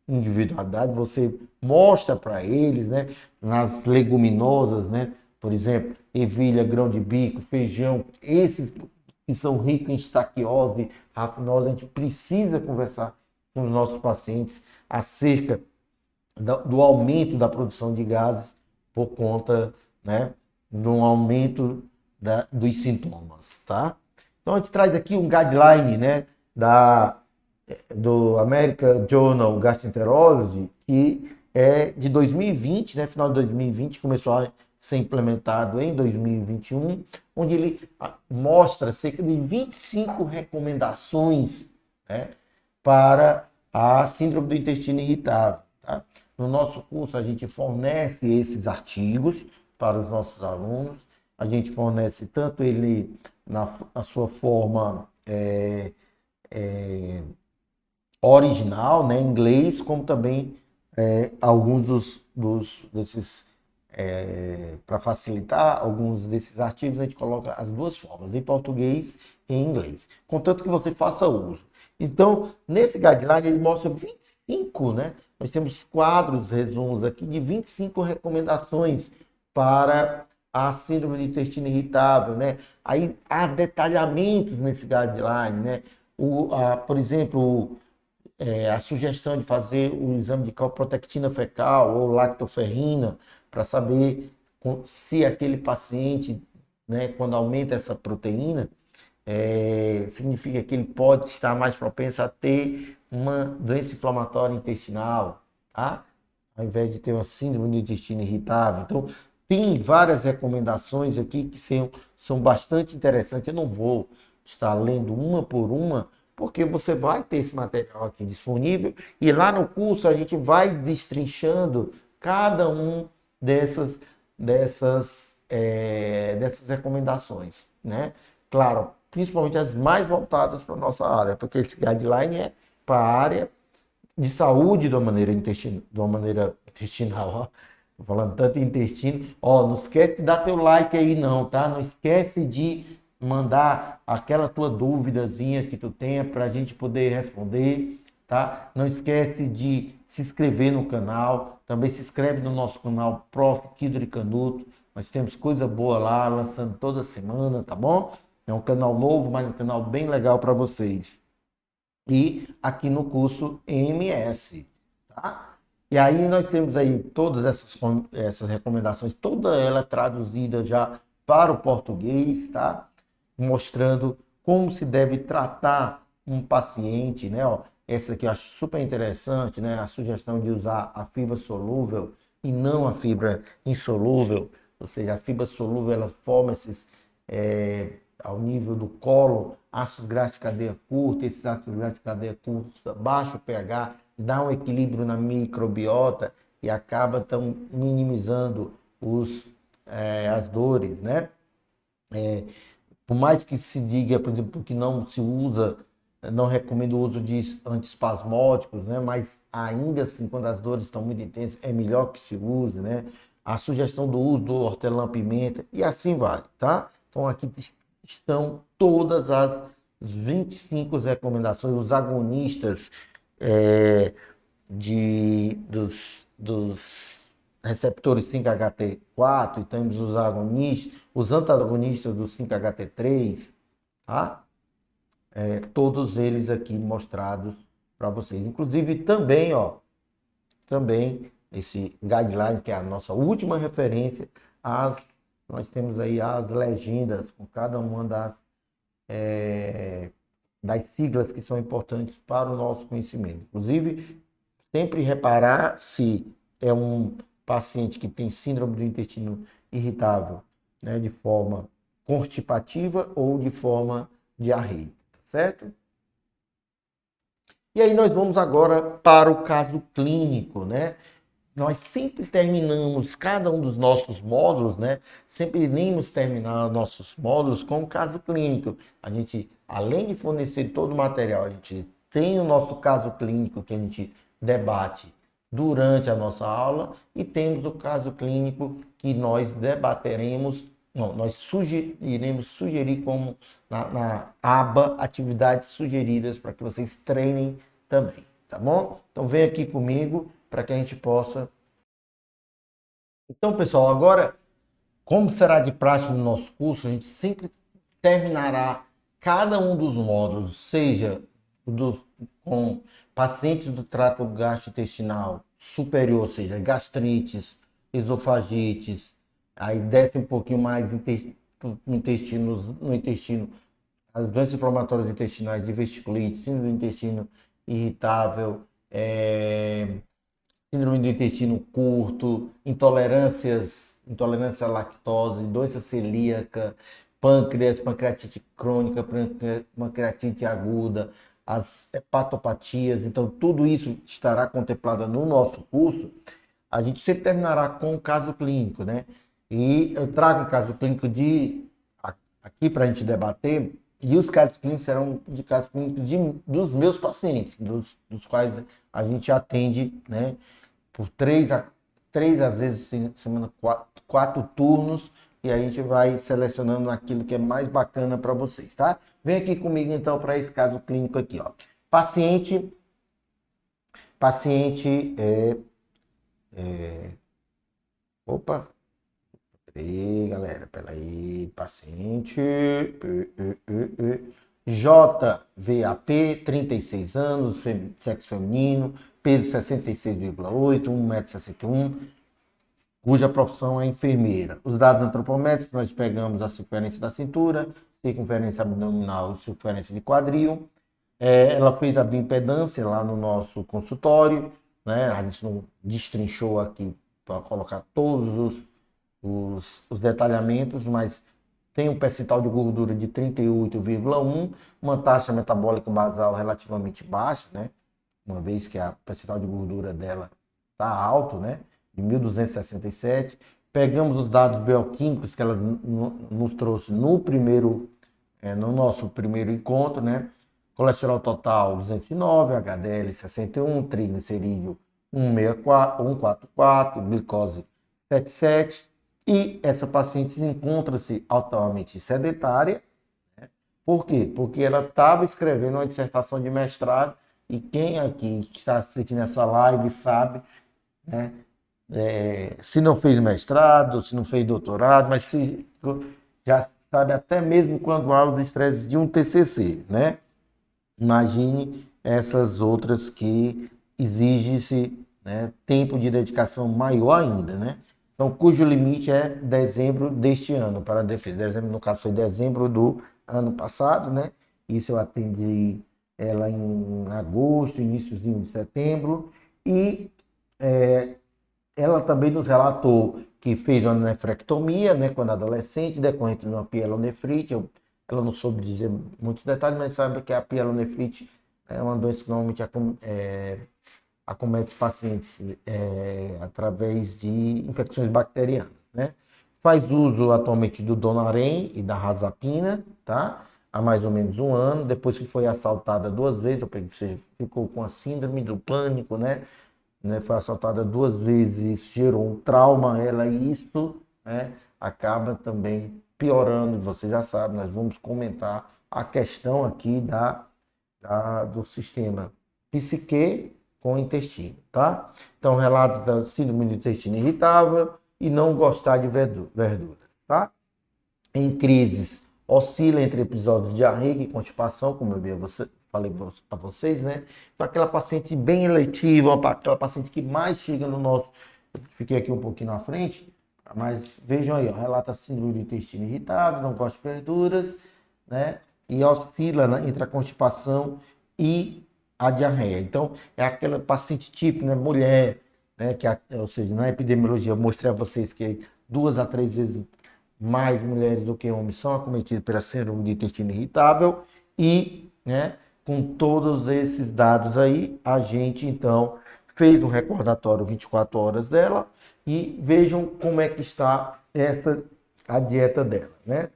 individualidade, você mostra para eles, né? Nas leguminosas, né? Por exemplo, ervilha, grão de bico, feijão, esses que são ricos em estaquiose, rafinose, a gente precisa conversar com os nossos pacientes acerca do aumento da produção de gases por conta, né, de um aumento dos sintomas, tá? Então a gente traz aqui um guideline, né, do American Journal Gastroenterology, que é de 2020, né, final de 2020, começou a ser implementado em 2021, onde ele mostra cerca de 25 recomendações, né, para a síndrome do intestino irritável. Tá? No nosso curso, a gente fornece esses artigos para os nossos alunos, a gente fornece tanto ele na sua forma original, né, em inglês, como também alguns desses, para facilitar, alguns desses artigos a gente coloca as duas formas, em português e em inglês, contanto que você faça uso. Então, nesse guideline ele mostra 25, né? Nós temos quadros, resumos aqui de 25 recomendações para a síndrome do intestino irritável, né? Aí há detalhamentos nesse guideline, né? Por exemplo, a sugestão de fazer o exame de calprotectina fecal ou lactoferrina para saber se aquele paciente, né, quando aumenta essa proteína, significa que ele pode estar mais propenso a ter uma doença inflamatória intestinal, tá? Ao invés de ter uma síndrome do intestino irritável. Então, tem várias recomendações aqui que são bastante interessantes. Eu não vou estar lendo uma por uma, porque você vai ter esse material aqui disponível e lá no curso a gente vai destrinchando cada um dessas recomendações, né? Claro, principalmente as mais voltadas para a nossa área, porque esse guideline é para a área de saúde de uma maneira intestinal, ó. Tô falando tanto em intestino. Ó, não esquece de dar teu like aí não, tá? Não esquece de mandar aquela tua duvidazinha que tu tenha para a gente poder responder, tá? Não esquece de se inscrever no canal. Também se inscreve no nosso canal Prof. Kidri Canuto. Nós temos coisa boa lá, lançando toda semana, tá bom? É um canal novo, mas um canal bem legal para vocês. E aqui no curso MS, tá? E aí nós temos aí todas essas recomendações, toda ela traduzida já para o português, tá? Mostrando como se deve tratar um paciente, né? Ó, essa aqui eu acho super interessante, né? A sugestão de usar a fibra solúvel e não a fibra insolúvel, ou seja, a fibra solúvel ela forma ao nível do colo, ácidos graxos de cadeia curta, esses ácidos graxos de cadeia curta, baixo pH, dá um equilíbrio na microbiota e acaba então minimizando as dores, né? Por mais que se diga, por exemplo, que não se usa não recomendo o uso de antiespasmódicos, né? Mas ainda assim, quando as dores estão muito intensas, é melhor que se use, né? A sugestão do uso do hortelã-pimenta e assim vai, tá? Então aqui estão todas as 25 recomendações, os agonistas dos receptores 5-HT4, e temos os agonistas, os antagonistas do 5-HT3, tá? Todos eles aqui mostrados para vocês. Inclusive também, ó, também esse guideline, que é a nossa última referência, nós temos aí as legendas com cada uma das siglas que são importantes para o nosso conhecimento. Inclusive, sempre reparar se é um paciente que tem síndrome do intestino irritável, né, de forma constipativa ou de forma diarreica, tá certo? E aí nós vamos agora para o caso clínico, né? Nós sempre terminamos cada um dos nossos módulos, né? Sempre iremos terminar nossos módulos com o caso clínico. A gente, além de fornecer todo o material, a gente tem o nosso caso clínico que a gente debate durante a nossa aula e temos o caso clínico que nós debateremos, não, iremos sugerir como na aba atividades sugeridas para que vocês treinem também, tá bom? Então vem aqui comigo para que a gente possa. Então, pessoal, agora, como será de praxe no nosso curso, a gente sempre terminará cada um dos módulos, seja com pacientes do trato gastrointestinal superior, ou seja, gastrites, esofagites, aí desce um pouquinho mais no intestino, as doenças inflamatórias intestinais, diverticulite, síndrome do intestino irritável, síndrome do intestino curto, intolerância à lactose, doença celíaca, pâncreas, pancreatite crônica, pancreatite aguda, as hepatopatias. Então, tudo isso estará contemplado no nosso curso. A gente sempre terminará com o caso clínico, né? E eu trago um caso clínico aqui para a gente debater. E os casos clínicos serão de casos clínicos dos meus pacientes, dos quais a gente atende, né, por três às vezes semana, quatro turnos, e a gente vai selecionando aquilo que é mais bacana para vocês, tá? Vem aqui comigo então para esse caso clínico aqui, ó. Paciente opa, peraí, galera, peraí, paciente JVAP, 36 anos, sexo feminino, peso 66,8, 1,61 m, cuja profissão é enfermeira. Os dados antropométricos, nós pegamos a circunferência da cintura, circunferência abdominal e circunferência de quadril. Ela fez a bioimpedância lá no nosso consultório, né? A gente não destrinchou aqui para colocar todos os detalhamentos, mas tem um percentual de gordura de 38,1, uma taxa metabólica basal relativamente baixa, né? Uma vez que a percentual de gordura dela está alto, né? De 1.267. Pegamos os dados bioquímicos que ela nos trouxe no nosso primeiro encontro, né? Colesterol total 209, HDL 61, triglicerídeo 144, glicose 77. E essa paciente encontra-se altamente sedentária. Né? Por quê? Porque ela estava escrevendo uma dissertação de mestrado, e quem aqui está assistindo essa live sabe, né? Se não fez mestrado, se não fez doutorado, mas já sabe até mesmo quando há os estresses de um TCC, né? Imagine essas outras que exige-se, né, tempo de dedicação maior ainda, né? Então, cujo limite é dezembro deste ano para a defesa. Dezembro, no caso, foi dezembro do ano passado, né? Isso eu atendi ela em agosto, iníciozinho de setembro. E ela também nos relatou que fez uma nefrectomia, né, quando adolescente, decorrente de uma pielonefrite. Ela não soube dizer muitos detalhes, mas sabe que a pielonefrite é uma doença que normalmente acomete os pacientes através de infecções bacterianas, né? Faz uso atualmente do Donarém e da Razapina, tá? há mais ou menos um ano, depois que foi assaltada 2 vezes, ou seja, ficou com a síndrome do pânico, né? Foi assaltada 2 vezes, isso gerou um trauma a ela, e isso, né, acaba também piorando. Você já sabe, nós vamos comentar a questão aqui do sistema psique com o intestino, tá? Então, relato da síndrome do intestino irritável e não gostar de verduras, tá? Em crises, oscila entre episódios de diarreia e constipação, como falei para vocês, né? Então, aquela paciente bem eletiva, aquela paciente que mais chega no nosso... Eu fiquei aqui um pouquinho na frente, mas vejam aí, ó, relata síndrome do intestino irritável, não gosta de verduras, né? E oscila, né, entre a constipação e a diarreia. Então, é aquela paciente tipo, né, mulher, né, ou seja, na epidemiologia eu mostrei a vocês que 2 a 3 vezes mais mulheres do que homens são acometidas pela síndrome do intestino irritável e, né, com todos esses dados aí, a gente então fez um recordatório 24 horas dela e vejam como é que está a dieta dela, né?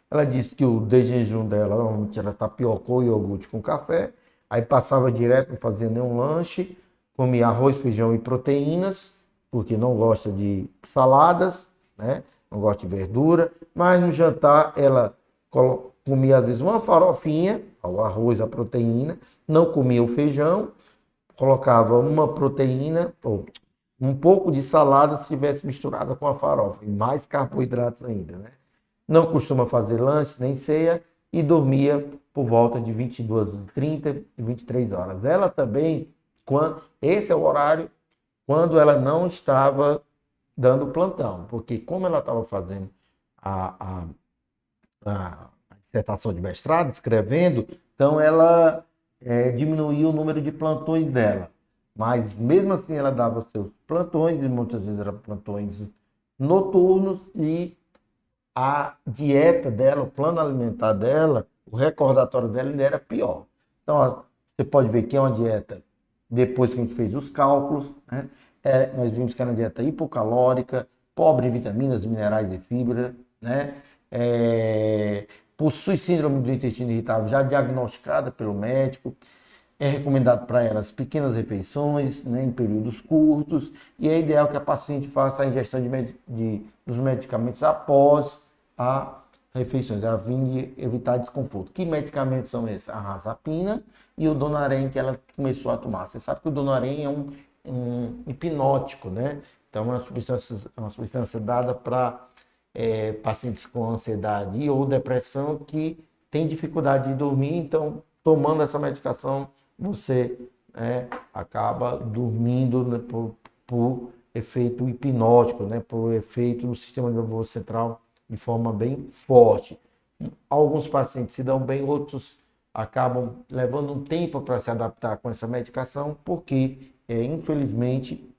Ela disse que o de jejum dela, normalmente ela tapiocou iogurte com café, aí passava direto, não fazia nenhum lanche, comia arroz, feijão e proteínas, porque não gosta de saladas, né? Não gosta de verdura, mas no jantar ela comia às vezes uma farofinha, o arroz, a proteína, não comia o feijão, colocava uma proteína, ou um pouco de salada se tivesse misturada com a farofa, e mais carboidratos ainda, né? Não costuma fazer lanche nem ceia e dormia por volta de 22h30 e 23 horas. Ela também, esse é o horário quando ela não estava dando plantão, porque como ela estava fazendo a, a dissertação de mestrado, escrevendo, então ela diminuiu o número de plantões dela. Mas mesmo assim ela dava seus plantões, e muitas vezes eram plantões noturnos, e a dieta dela, o plano alimentar dela, o recordatório dela ainda era pior. Então, ó, você pode ver que é uma dieta, depois que a gente fez os cálculos, né? Nós vimos que era uma dieta hipocalórica, pobre em vitaminas, minerais e fibra, né? Possui síndrome do intestino irritável já diagnosticada pelo médico. É recomendado para elas pequenas refeições, né, em períodos curtos, e é ideal que a paciente faça a ingestão dos medicamentos após a refeições, a fim de evitar desconforto. Que medicamentos são esses? A Razapina e o Donarém, que ela começou a tomar. Você sabe que o Donarém é um hipnótico, né? Então é uma substância dada para pacientes com ansiedade ou depressão que têm dificuldade de dormir. Então, tomando essa medicação, você acaba dormindo, né, por efeito hipnótico, né, por efeito no sistema nervoso central de forma bem forte. Alguns pacientes se dão bem, outros acabam levando um tempo para se adaptar com essa medicação, porque, infelizmente,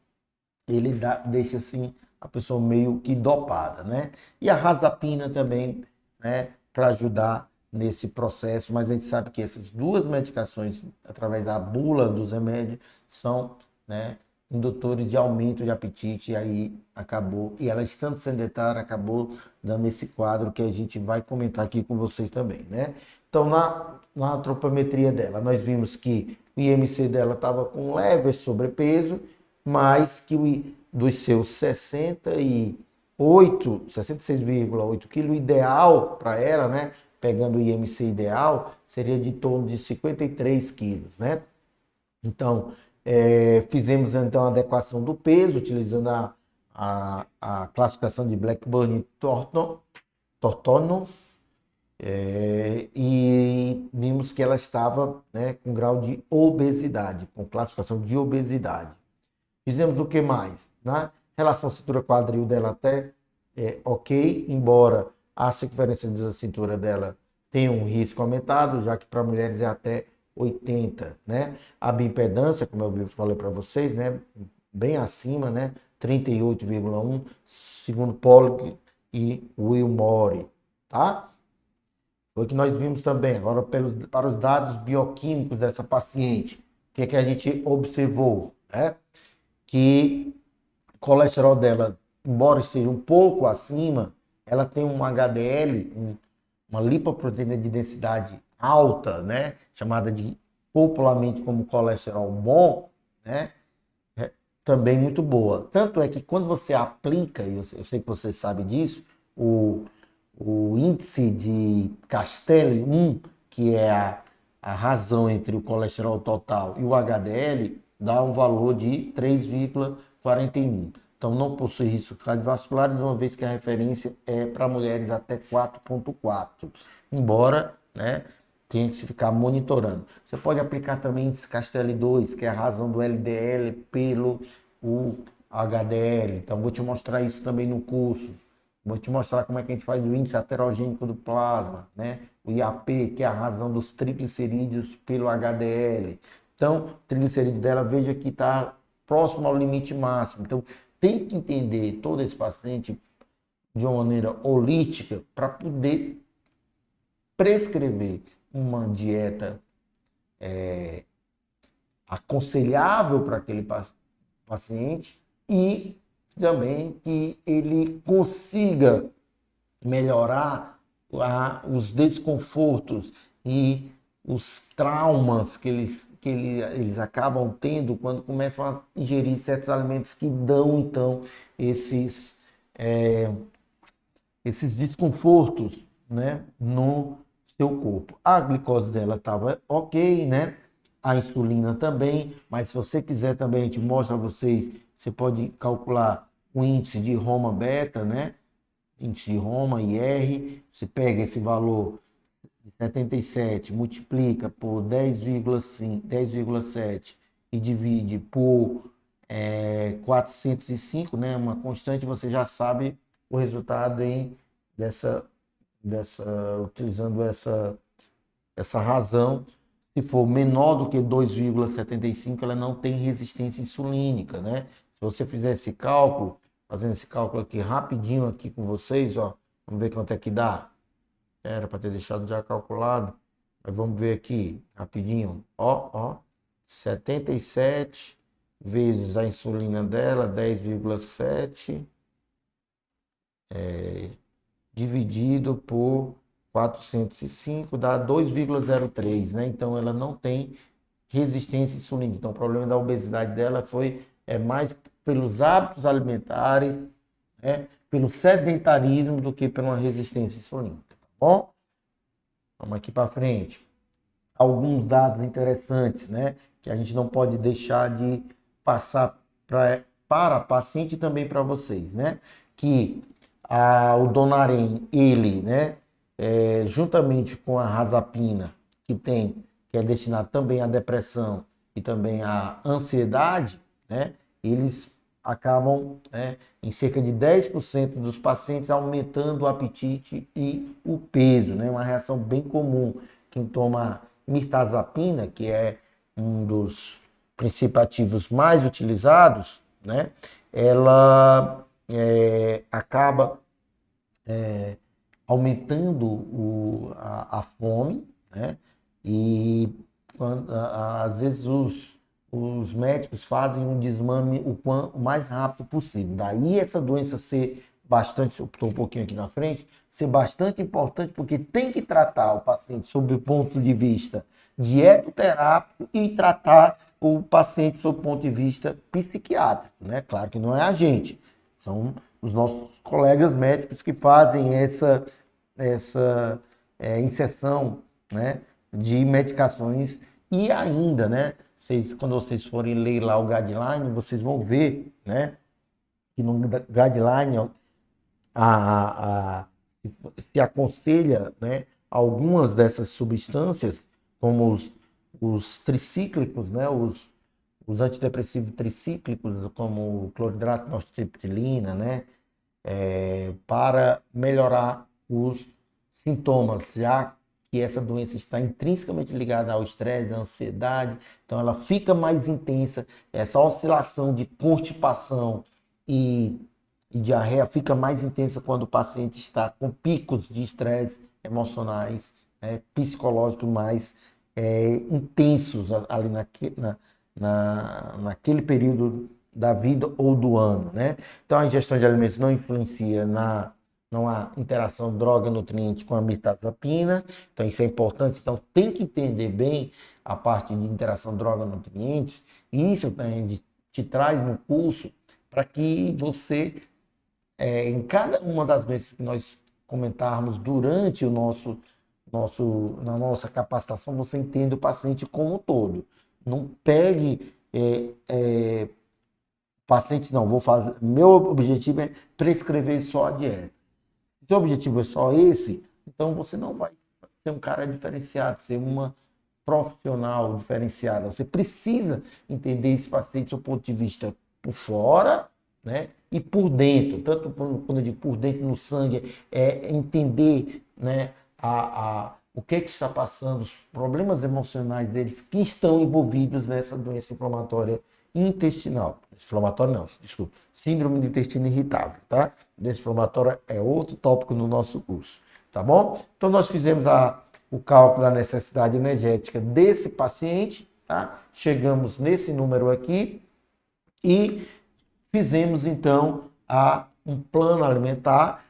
ele deixa assim a pessoa meio que dopada, né? E a Razapina também, né, para ajudar nesse processo, mas a gente sabe que essas duas medicações, através da bula dos remédios, são, né, indutores de aumento de apetite, e aí acabou, e ela estando sedentária, acabou dando esse quadro que a gente vai comentar aqui com vocês também, né? Então, na antropometria dela, nós vimos que o IMC dela estava com leve sobrepeso, mas que dos seus 66,8 kg, ideal para ela, né? Pegando o IMC ideal, seria de torno de 53 quilos, né? Então, fizemos então a adequação do peso, utilizando a classificação de Blackburn e Tortono, e vimos que ela estava, né, com grau de obesidade, com classificação de obesidade. Fizemos o que mais? Né? Relação cintura-quadril dela até ok, embora a circunferência da cintura dela tenha um risco aumentado, já que para mulheres é até 80, né? A bioimpedância, como eu falei para vocês, né, bem acima, né, 38,1, segundo Pollock e Wilmore, tá? Foi o que nós vimos também. Agora, para os dados bioquímicos dessa paciente, o que é que a gente observou, né? Que o colesterol dela, embora esteja um pouco acima, ela tem um HDL, uma lipoproteína de densidade alta, né, chamada de popularmente como colesterol bom, né, também muito boa. Tanto é que quando você aplica, e eu sei que você sabe disso, o índice de Castelli-1, que é a razão entre o colesterol total e o HDL, dá um valor de 3,41. Então, não possui riscos cardiovasculares, uma vez que a referência é para mulheres até 4,4. Embora, né, tenha que se ficar monitorando. Você pode aplicar também índice Castelli-2, que é a razão do LDL pelo o HDL. Então, vou te mostrar isso também no curso. Vou te mostrar como é que a gente faz o índice aterogênico do plasma, né? O IAP, que é a razão dos triglicerídeos pelo HDL. Então, o triglicerídeo dela, veja que está próximo ao limite máximo. Então, tem que entender todo esse paciente de uma maneira holística para poder prescrever uma dieta aconselhável para aquele paciente e também que ele consiga melhorar os desconfortos e os traumas que eles acabam tendo quando começam a ingerir certos alimentos que dão, então, esses desconfortos, né, no seu corpo. A glicose dela estava ok, né? A insulina também, mas se você quiser também, a gente mostra a vocês, você pode calcular o índice de Roma beta, né? Índice de Roma, IR, você pega esse valor de 77, multiplica por 10,5, 10,7 e divide por 405, né? Uma constante, você já sabe o resultado utilizando essa razão. Se for menor do que 2,75, ela não tem resistência insulínica, né? Se você fizer esse cálculo, fazendo esse cálculo aqui rapidinho aqui com vocês, ó, vamos ver quanto é que dá. Era para ter deixado já calculado, mas vamos ver aqui rapidinho, ó, 77 vezes a insulina dela, 10,7, dividido por 405 dá 2,03, né? Então ela não tem resistência insulínica. Então o problema da obesidade dela mais pelos hábitos alimentares, né? Pelo sedentarismo do que por uma resistência insulínica, tá bom? Vamos aqui para frente. Alguns dados interessantes, né? Que a gente não pode deixar de passar para a paciente e também para vocês, né? Que o Donarém, ele, né? Juntamente com a Razapina, que é destinado também à depressão e também à ansiedade, né? Eles acabam, né, em cerca de 10% dos pacientes aumentando o apetite e o peso, né? Uma reação bem comum. Quem toma mirtazapina, que é um dos princípios ativos mais utilizados, né? Ela acaba aumentando a fome, né? E às vezes os médicos fazem um desmame o mais rápido possível. Daí essa doença ser bastante, eu estou um pouquinho aqui na frente, ser bastante importante, porque tem que tratar o paciente sob o ponto de vista dietoterápico e tratar o paciente sob o ponto de vista psiquiátrico, né? Claro que não é a gente, são os nossos colegas médicos que fazem essa inserção, né, de medicações e ainda, né, quando vocês forem ler lá o guideline, vocês vão ver, né, que no guideline se aconselha, né, algumas dessas substâncias, como os tricíclicos, né, os antidepressivos tricíclicos, como o cloridrato, nortriptilina, né, para melhorar os sintomas, já que essa doença está intrinsecamente ligada ao estresse, à ansiedade, então ela fica mais intensa, essa oscilação de constipação e diarreia fica mais intensa quando o paciente está com picos de estresse emocionais, psicológicos mais intensos ali naquele período da vida ou do ano, né? Então a ingestão de alimentos não influencia na não há interação droga-nutriente com a mirtazapina, então isso é importante. Então tem que entender bem a parte de interação droga-nutrientes, e isso também te traz no curso para que você, em cada uma das vezes que nós comentarmos durante na nossa capacitação, você entenda o paciente como um todo. Não pegue paciente, não, vou fazer. Meu objetivo é prescrever só a dieta. Se o seu objetivo é só esse, então você não vai ser um cara diferenciado, ser uma profissional diferenciada. Você precisa entender esse paciente do seu ponto de vista por fora, né? E por dentro. Tanto quando eu digo por dentro no sangue, é entender, né, o que está passando, os problemas emocionais deles que estão envolvidos nessa doença inflamatória intestinal. Inflamatório não, desculpa. Síndrome de intestino irritável, tá? Doença inflamatória é outro tópico no nosso curso, tá bom? Então nós fizemos o cálculo da necessidade energética desse paciente, tá? Chegamos nesse número aqui e fizemos então um plano alimentar.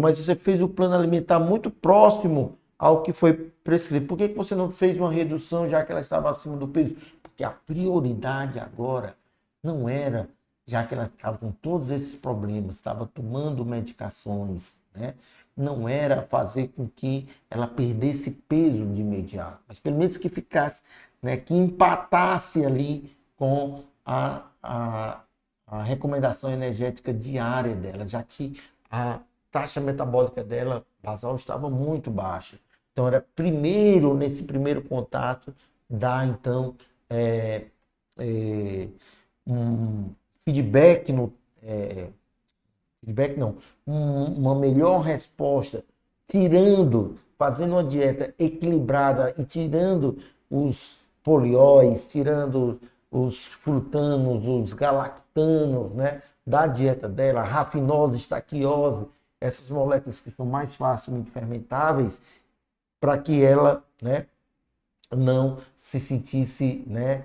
Mas você fez o plano alimentar muito próximo ao que foi prescrito. Por que você não fez uma redução já que ela estava acima do peso? Porque a prioridade agora não era, já que ela estava com todos esses problemas, estava tomando medicações, né? Não era fazer com que ela perdesse peso de imediato, mas pelo menos que ficasse, né, que empatasse ali com a recomendação energética diária dela, já que a taxa metabólica dela, basal, estava muito baixa. Então, era primeiro, nesse primeiro contato, dar, então, um feedback, uma melhor resposta, fazendo uma dieta equilibrada e tirando os polióis, tirando os frutanos, os galactanos, né, da dieta dela, rafinose, estaquiose, essas moléculas que são mais facilmente fermentáveis, para que ela, né, não se sentisse, né,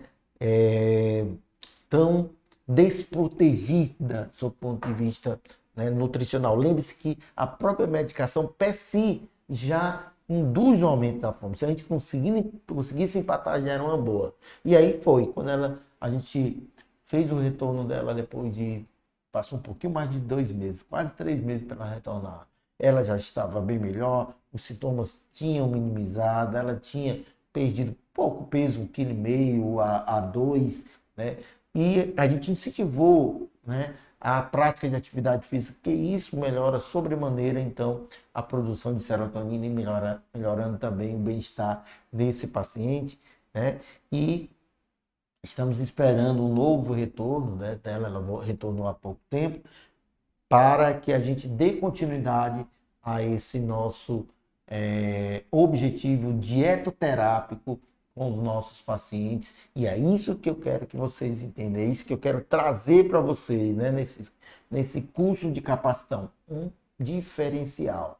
tão desprotegida do seu ponto de vista, né, nutricional. Lembre-se que a própria medicação per si já induz o aumento da fome. Se a gente conseguisse empatar, já era uma boa. E aí foi, quando a gente fez o retorno dela depois de, passou um pouquinho mais de 2 meses, quase 3 meses para ela retornar. Ela já estava bem melhor, os sintomas tinham minimizado, ela tinha perdido pouco peso, 1,5 kg a 2, né? E a gente incentivou, né, a prática de atividade física, que isso melhora sobremaneira, então, a produção de serotonina e melhorando também o bem-estar desse paciente, né? E estamos esperando um novo retorno, né, dela, ela retornou há pouco tempo, para que a gente dê continuidade a esse nosso objetivo dietoterápico com os nossos pacientes. E é isso que eu quero que vocês entendam, é isso que eu quero trazer para vocês, né, nesse curso de capacitação, um diferencial.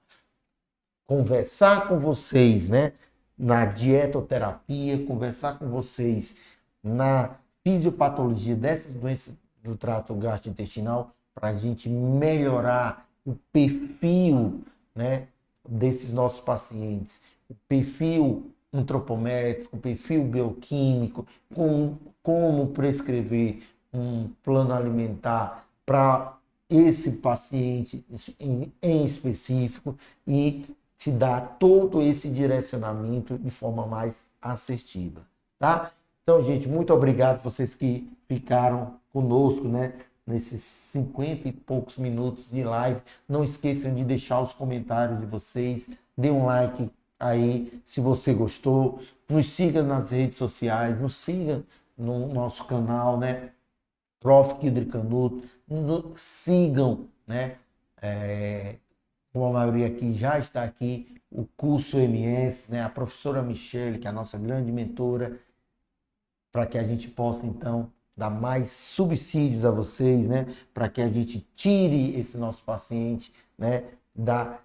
Conversar com vocês, né, na dietoterapia, conversar com vocês na fisiopatologia dessas doenças do trato gastrointestinal, para a gente melhorar o perfil, né, desses nossos pacientes, o perfil antropométrico, o perfil bioquímico, como prescrever um plano alimentar para esse paciente em específico e te dar todo esse direcionamento de forma mais assertiva, tá? Então, gente, muito obrigado vocês que ficaram conosco, né, nesses 50 e poucos minutos de live. Não esqueçam de deixar os comentários de vocês, dê um like aí se você gostou, nos siga nas redes sociais, nos siga no nosso canal, né, Prof. Kildre Canuto, nos sigam, né, como a maioria aqui já está aqui, o curso MS, né, a professora Michele, que é a nossa grande mentora, para que a gente possa, então, dar mais subsídios a vocês, né? Para que a gente tire esse nosso paciente, né, da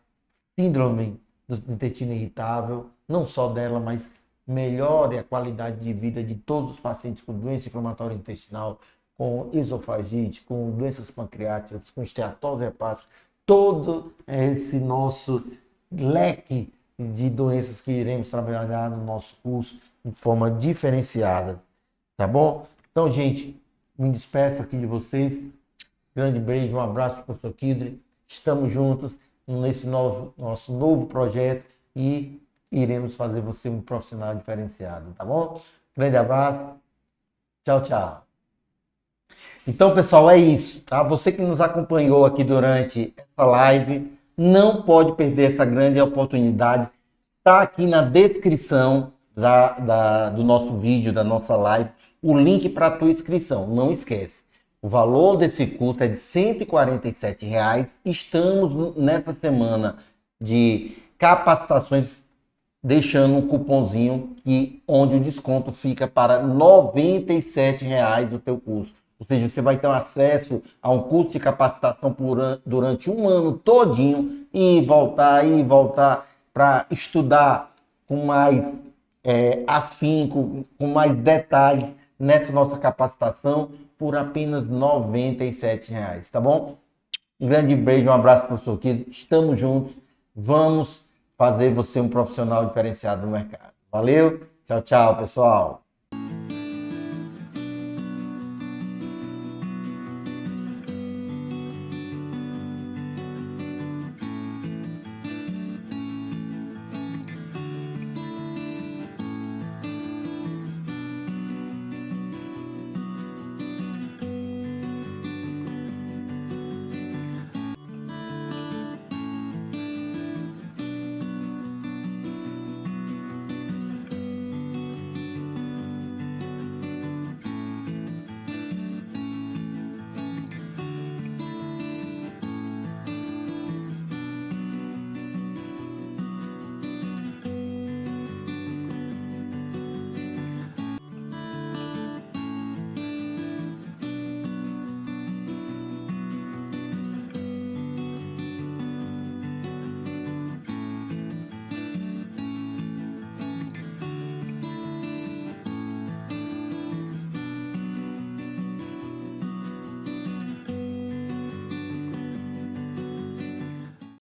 síndrome do intestino irritável, não só dela, mas melhore a qualidade de vida de todos os pacientes com doença inflamatória intestinal, com esofagite, com doenças pancreáticas, com esteatose hepática, todo esse nosso leque de doenças que iremos trabalhar no nosso curso de forma diferenciada, tá bom? Então, gente, me despeço aqui de vocês. Grande beijo, um abraço para o professor Kidri. Estamos juntos nesse nosso novo projeto e iremos fazer você um profissional diferenciado, tá bom? Grande abraço. Tchau, tchau. Então, pessoal, é isso, tá? Você que nos acompanhou aqui durante essa live, não pode perder essa grande oportunidade. Está aqui na descrição do nosso vídeo, da nossa live, o link para a tua inscrição. Não esquece. O valor desse curso é de R$ 147. Estamos nessa semana de capacitações, deixando um cupomzinho onde o desconto fica para R$ 97 do teu curso. Ou seja, você vai ter acesso a um curso de capacitação durante um ano todinho e voltar para estudar com mais afinco, com mais detalhes nessa nossa capacitação por apenas R$ 97, tá bom? Um grande beijo, um abraço para o professor Kidri. Estamos juntos. Vamos fazer você um profissional diferenciado no mercado. Valeu, tchau, tchau, pessoal.